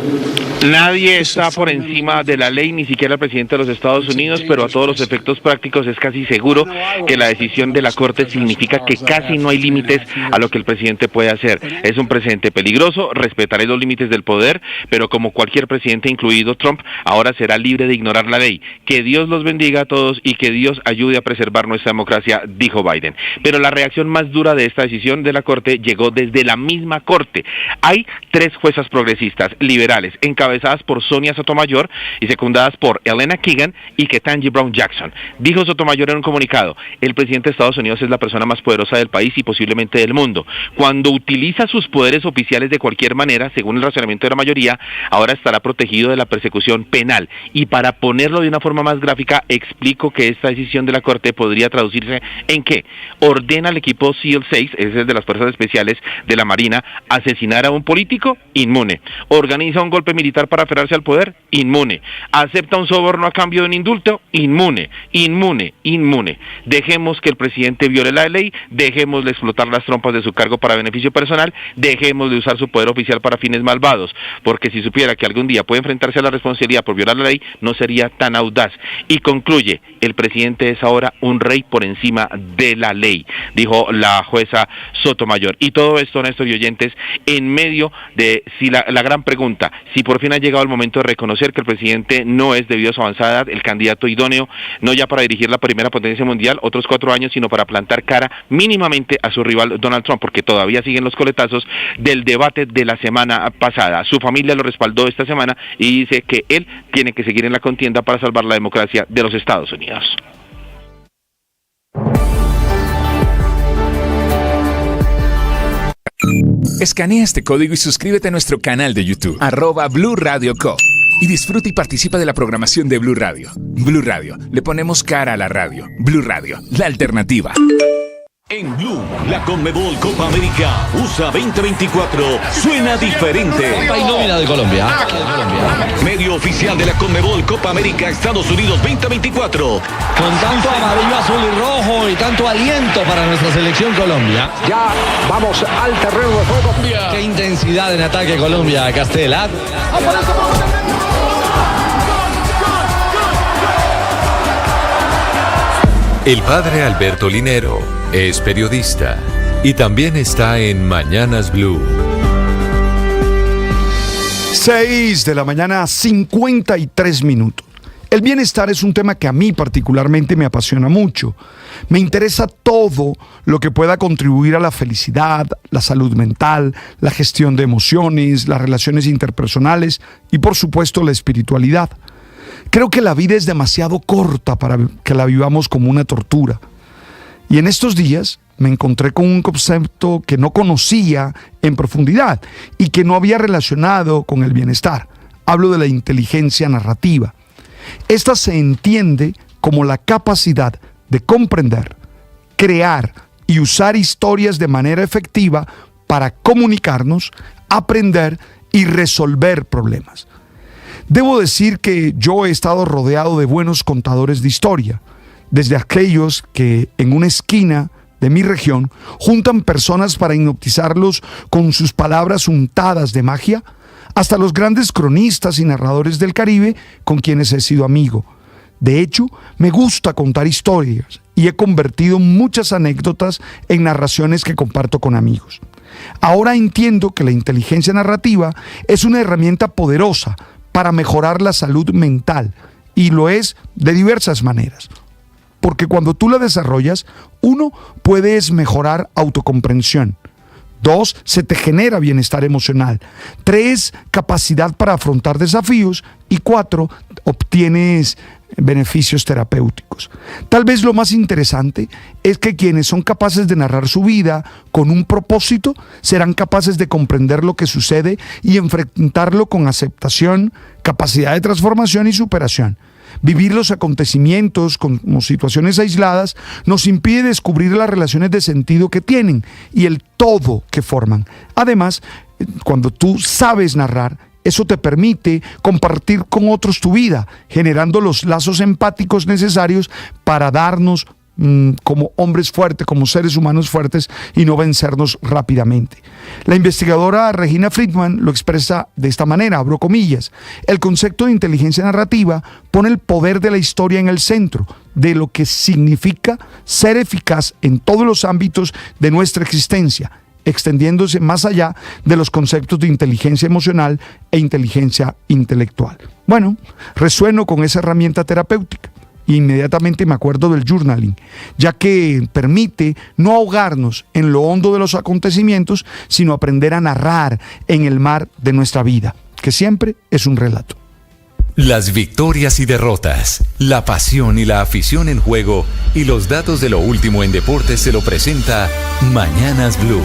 Nadie está por encima de la ley, ni siquiera el presidente de los Estados Unidos, pero a todos los efectos prácticos es casi seguro que la decisión de la Corte significa que casi no hay límites a lo que el presidente puede hacer. Es un precedente peligroso, respetaré los límites del poder, pero como cualquier presidente, incluido Trump, ahora será libre de ignorar la ley. Que Dios los bendiga a todos y que Dios ayude a preservar nuestra democracia, dijo Biden. Pero la reacción más dura de esta decisión de la Corte llegó desde la misma Corte. Hay 3 juezas progresistas, liberales, encabezadas por Sonia Sotomayor y secundadas por Elena Kagan y Ketanji Brown Jackson. Dijo Sotomayor en un comunicado: el presidente de Estados Unidos es la persona más poderosa del país y posiblemente del mundo. Cuando utiliza sus poderes oficiales de cualquier manera, según el razonamiento de la mayoría, ahora estará protegido de la persecución penal. Y para ponerlo de una forma más gráfica, explico que esta decisión de la Corte podría traducirse en que ordena al equipo SEAL 6, ese es de las fuerzas especiales de la Marina, asesinar a un político, inmune. Organiza un golpe militar para aferrarse al poder, inmune. Acepta un soborno a cambio de un indulto, inmune. Dejemos que el presidente viole la ley, dejemos de explotar las trompas de su cargo para beneficio personal, dejemos de usar su poder oficial para fines malvados, porque si supiera que algún día puede enfrentarse a la responsabilidad por violar la ley, no sería tan audaz. Y concluye: el presidente es ahora un rey por encima de la ley, dijo la jueza Sotomayor. Y todo esto, Néstor y oyentes, en medio de la gran pregunta, si por fin ha llegado el momento de reconocer que el presidente no es, debido a su avanzada edad, el candidato idóneo, no ya para dirigir la primera potencia mundial otros 4 años, sino para plantar cara mínimamente a su rival Donald Trump, porque todavía siguen los coletazos del debate de la semana pasada. Su familia lo respaldó esta semana y dice que él tiene que seguir en la contienda para salvar la democracia de los Estados Unidos. Escanea este código y suscríbete a nuestro canal de YouTube, @Blue Radio Co. Y disfruta y participa de la programación de Blue Radio. Blue Radio, le ponemos cara a la radio. Blue Radio, la alternativa. En Blue, la Conmebol Copa América USA 2024 suena diferente. Copa y nómina de Colombia. Medio oficial de la Conmebol Copa América Estados Unidos 2024. Con tanto amarillo, azul y rojo y tanto aliento para nuestra selección Colombia. Ya vamos al terreno de juego. Qué intensidad en ataque Colombia, Castela. El padre Alberto Linero es periodista y también está en Mañanas Blue. 6 de la mañana, 53 minutos. El bienestar es un tema que a mí particularmente me apasiona mucho. Me interesa todo lo que pueda contribuir a la felicidad, la salud mental, la gestión de emociones, las relaciones interpersonales y, por supuesto, la espiritualidad. Creo que la vida es demasiado corta para que la vivamos como una tortura. Y en estos días me encontré con un concepto que no conocía en profundidad y que no había relacionado con el bienestar. Hablo de la inteligencia narrativa. Esta se entiende como la capacidad de comprender, crear y usar historias de manera efectiva para comunicarnos, aprender y resolver problemas. Debo decir que yo he estado rodeado de buenos contadores de historia, desde aquellos que en una esquina de mi región juntan personas para hipnotizarlos con sus palabras untadas de magia, hasta los grandes cronistas y narradores del Caribe con quienes he sido amigo. De hecho, me gusta contar historias y he convertido muchas anécdotas en narraciones que comparto con amigos. Ahora entiendo que la inteligencia narrativa es una herramienta poderosa para mejorar la salud mental, y lo es de diversas maneras. Porque cuando tú la desarrollas, 1, puedes mejorar autocomprensión. 2, se te genera bienestar emocional. 3, capacidad para afrontar desafíos. Y 4, obtienes beneficios terapéuticos. Tal vez lo más interesante es que quienes son capaces de narrar su vida con un propósito serán capaces de comprender lo que sucede y enfrentarlo con aceptación, capacidad de transformación y superación. Vivir los acontecimientos como situaciones aisladas nos impide descubrir las relaciones de sentido que tienen y el todo que forman. Además, cuando tú sabes narrar, eso te permite compartir con otros tu vida, generando los lazos empáticos necesarios para darnos como hombres fuertes, como seres humanos fuertes, y no vencernos rápidamente. La investigadora Regina Friedman lo expresa de esta manera, abro comillas: el concepto de inteligencia narrativa pone el poder de la historia en el centro de lo que significa ser eficaz en todos los ámbitos de nuestra existencia, extendiéndose más allá de los conceptos de inteligencia emocional e inteligencia intelectual. Bueno, resueno con esa herramienta terapéutica. Inmediatamente me acuerdo del journaling, ya que permite no ahogarnos en lo hondo de los acontecimientos, sino aprender a narrar en el mar de nuestra vida, que siempre es un relato. Las victorias y derrotas, la pasión y la afición en juego y los datos de lo último en deportes se lo presenta Mañanas Blue.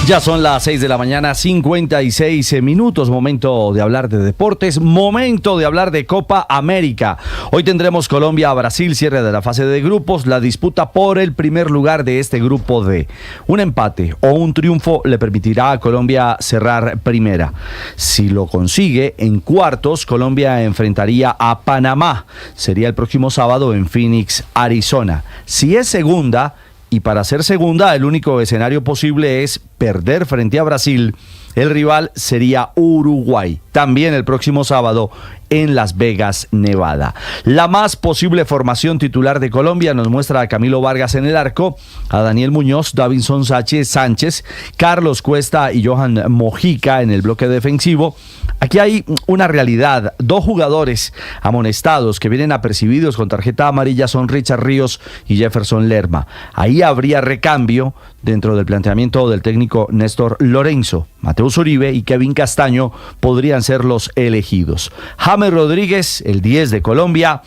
Ya son las 6 de la mañana, 56 minutos, momento de hablar de deportes, momento de hablar de Copa América. Hoy tendremos Colombia-Brasil, cierre de la fase de grupos, la disputa por el primer lugar de este grupo D. Un empate o un triunfo le permitirá a Colombia cerrar primera. Si lo consigue, en cuartos, Colombia enfrentaría a Panamá. Sería el próximo sábado en Phoenix, Arizona. Si es segunda, y para ser segunda, el único escenario posible es perder frente a Brasil. El rival sería Uruguay, también el próximo sábado en Las Vegas, Nevada. La más posible formación titular de Colombia nos muestra a Camilo Vargas en el arco, a Daniel Muñoz, Davinson Sánchez, Carlos Cuesta y Johan Mojica en el bloque defensivo. Aquí hay una realidad: 2 jugadores amonestados que vienen apercibidos con tarjeta amarilla son Richard Ríos y Jefferson Lerma. Ahí habría recambio dentro del planteamiento del técnico Néstor Lorenzo. Mateus Uribe y Kevin Castaño podrían ser los elegidos. James Rodríguez, el 10 de Colombia.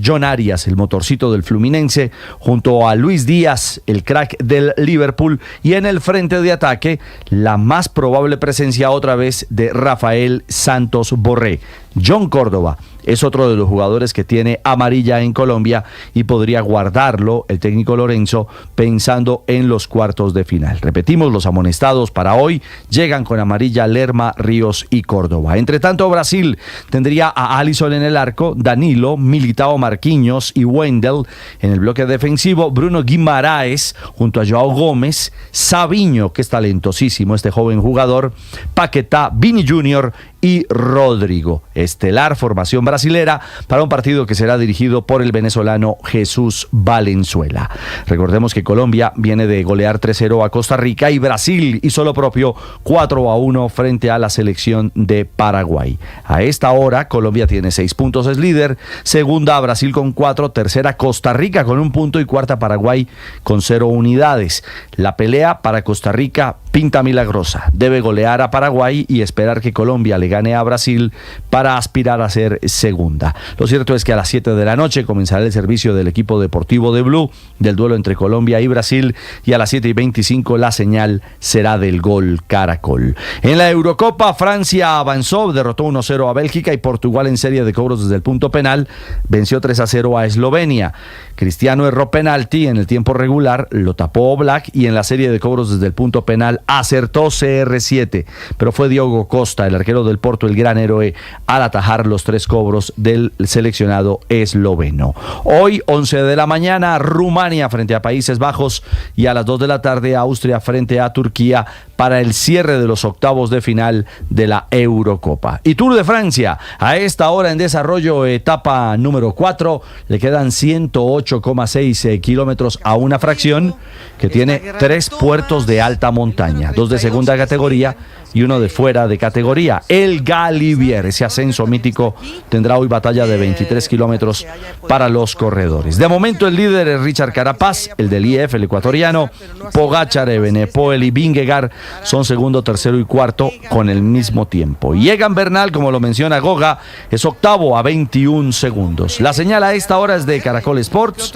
John Arias, el motorcito del Fluminense, junto a Luis Díaz, el crack del Liverpool, y en el frente de ataque, la más probable presencia otra vez de Rafael Santos Borré. John Córdoba es otro de los jugadores que tiene amarilla en Colombia y podría guardarlo el técnico Lorenzo pensando en los cuartos de final. Repetimos, los amonestados para hoy llegan con amarilla Lerma, Ríos y Córdoba. Entre tanto, Brasil tendría a Alisson en el arco, Danilo, Militao, Marquinhos y Wendell en el bloque defensivo, Bruno Guimaraes junto a Joao Gómez, Savinho, que es talentosísimo este joven jugador, Paquetá, Vini Jr. y Rodrigo. Estelar formación brasilera para un partido que será dirigido por el venezolano Jesús Valenzuela. Recordemos que Colombia viene de golear 3-0 a Costa Rica y Brasil hizo lo propio 4-1 frente a la selección de Paraguay. A esta hora Colombia tiene 6 puntos, es líder, segunda Brasil con 4, tercera Costa Rica con 1 punto y cuarta Paraguay con 0 unidades. La pelea para Costa Rica pinta milagrosa. Debe golear a Paraguay y esperar que Colombia le gane a Brasil para aspirar a ser segunda. Lo cierto es que a las 7 de la noche comenzará el servicio del equipo deportivo de Blue del duelo entre Colombia y Brasil, y a las 7:25 la señal será del Gol Caracol. En la Eurocopa, Francia avanzó, derrotó 1-0 a Bélgica, y Portugal en serie de cobros desde el punto penal venció 3-0 a Eslovenia. Cristiano erró penalti en el tiempo regular, lo tapó Oblak, y en la serie de cobros desde el punto penal final. Acertó CR7, pero fue Diogo Costa, el arquero del Porto, el gran héroe, al atajar los 3 cobros del seleccionado esloveno. Hoy, 11 de la mañana, Rumania frente a Países Bajos y a las 2 de la tarde, Austria frente a Turquía para el cierre de los octavos de final de la Eurocopa. Y Tour de Francia, a esta hora en desarrollo, etapa número 4, le quedan 108,6 kilómetros a una fracción que tiene 3 puertos de alta montaña, 2 de segunda categoría y 1 de fuera de categoría. El Galibier, ese ascenso mítico, tendrá hoy batalla de 23 kilómetros para los corredores. De momento el líder es Richard Carapaz, el del IF, el ecuatoriano. Pogačar, Evenepoel y Vingegaard son segundo, tercero y cuarto con el mismo tiempo. Y Egan Bernal, como lo menciona Goga, es octavo a 21 segundos. La señal a esta hora es de Caracol Sports.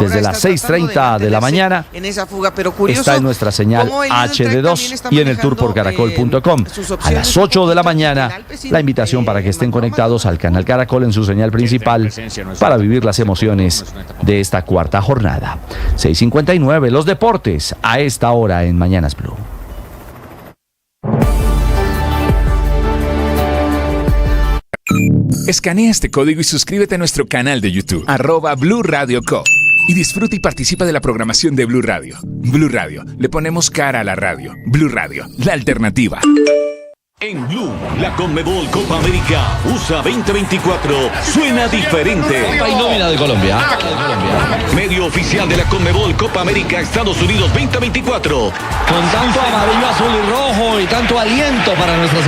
Desde las 6:30 de la mañana está en nuestra señal HD2 y en el tour por caracol.com. A las 8 de la mañana, la invitación para que estén conectados al canal Caracol en su señal principal para vivir las emociones de esta cuarta jornada. 6:59, los deportes a esta hora en Mañanas Blue. Escanea este código y suscríbete a nuestro canal de YouTube, @Blue Radio Co. Y disfruta y participa de la programación de Blue Radio. Blue Radio, le ponemos cara a la radio. Blue Radio, la alternativa. En Blue, la Conmebol Copa América USA 2024 suena diferente. Hay nómina de Colombia. Medio oficial de la Conmebol Copa América Estados Unidos 2024. Con tanto amarillo, azul y rojo y tanto aliento para nuestra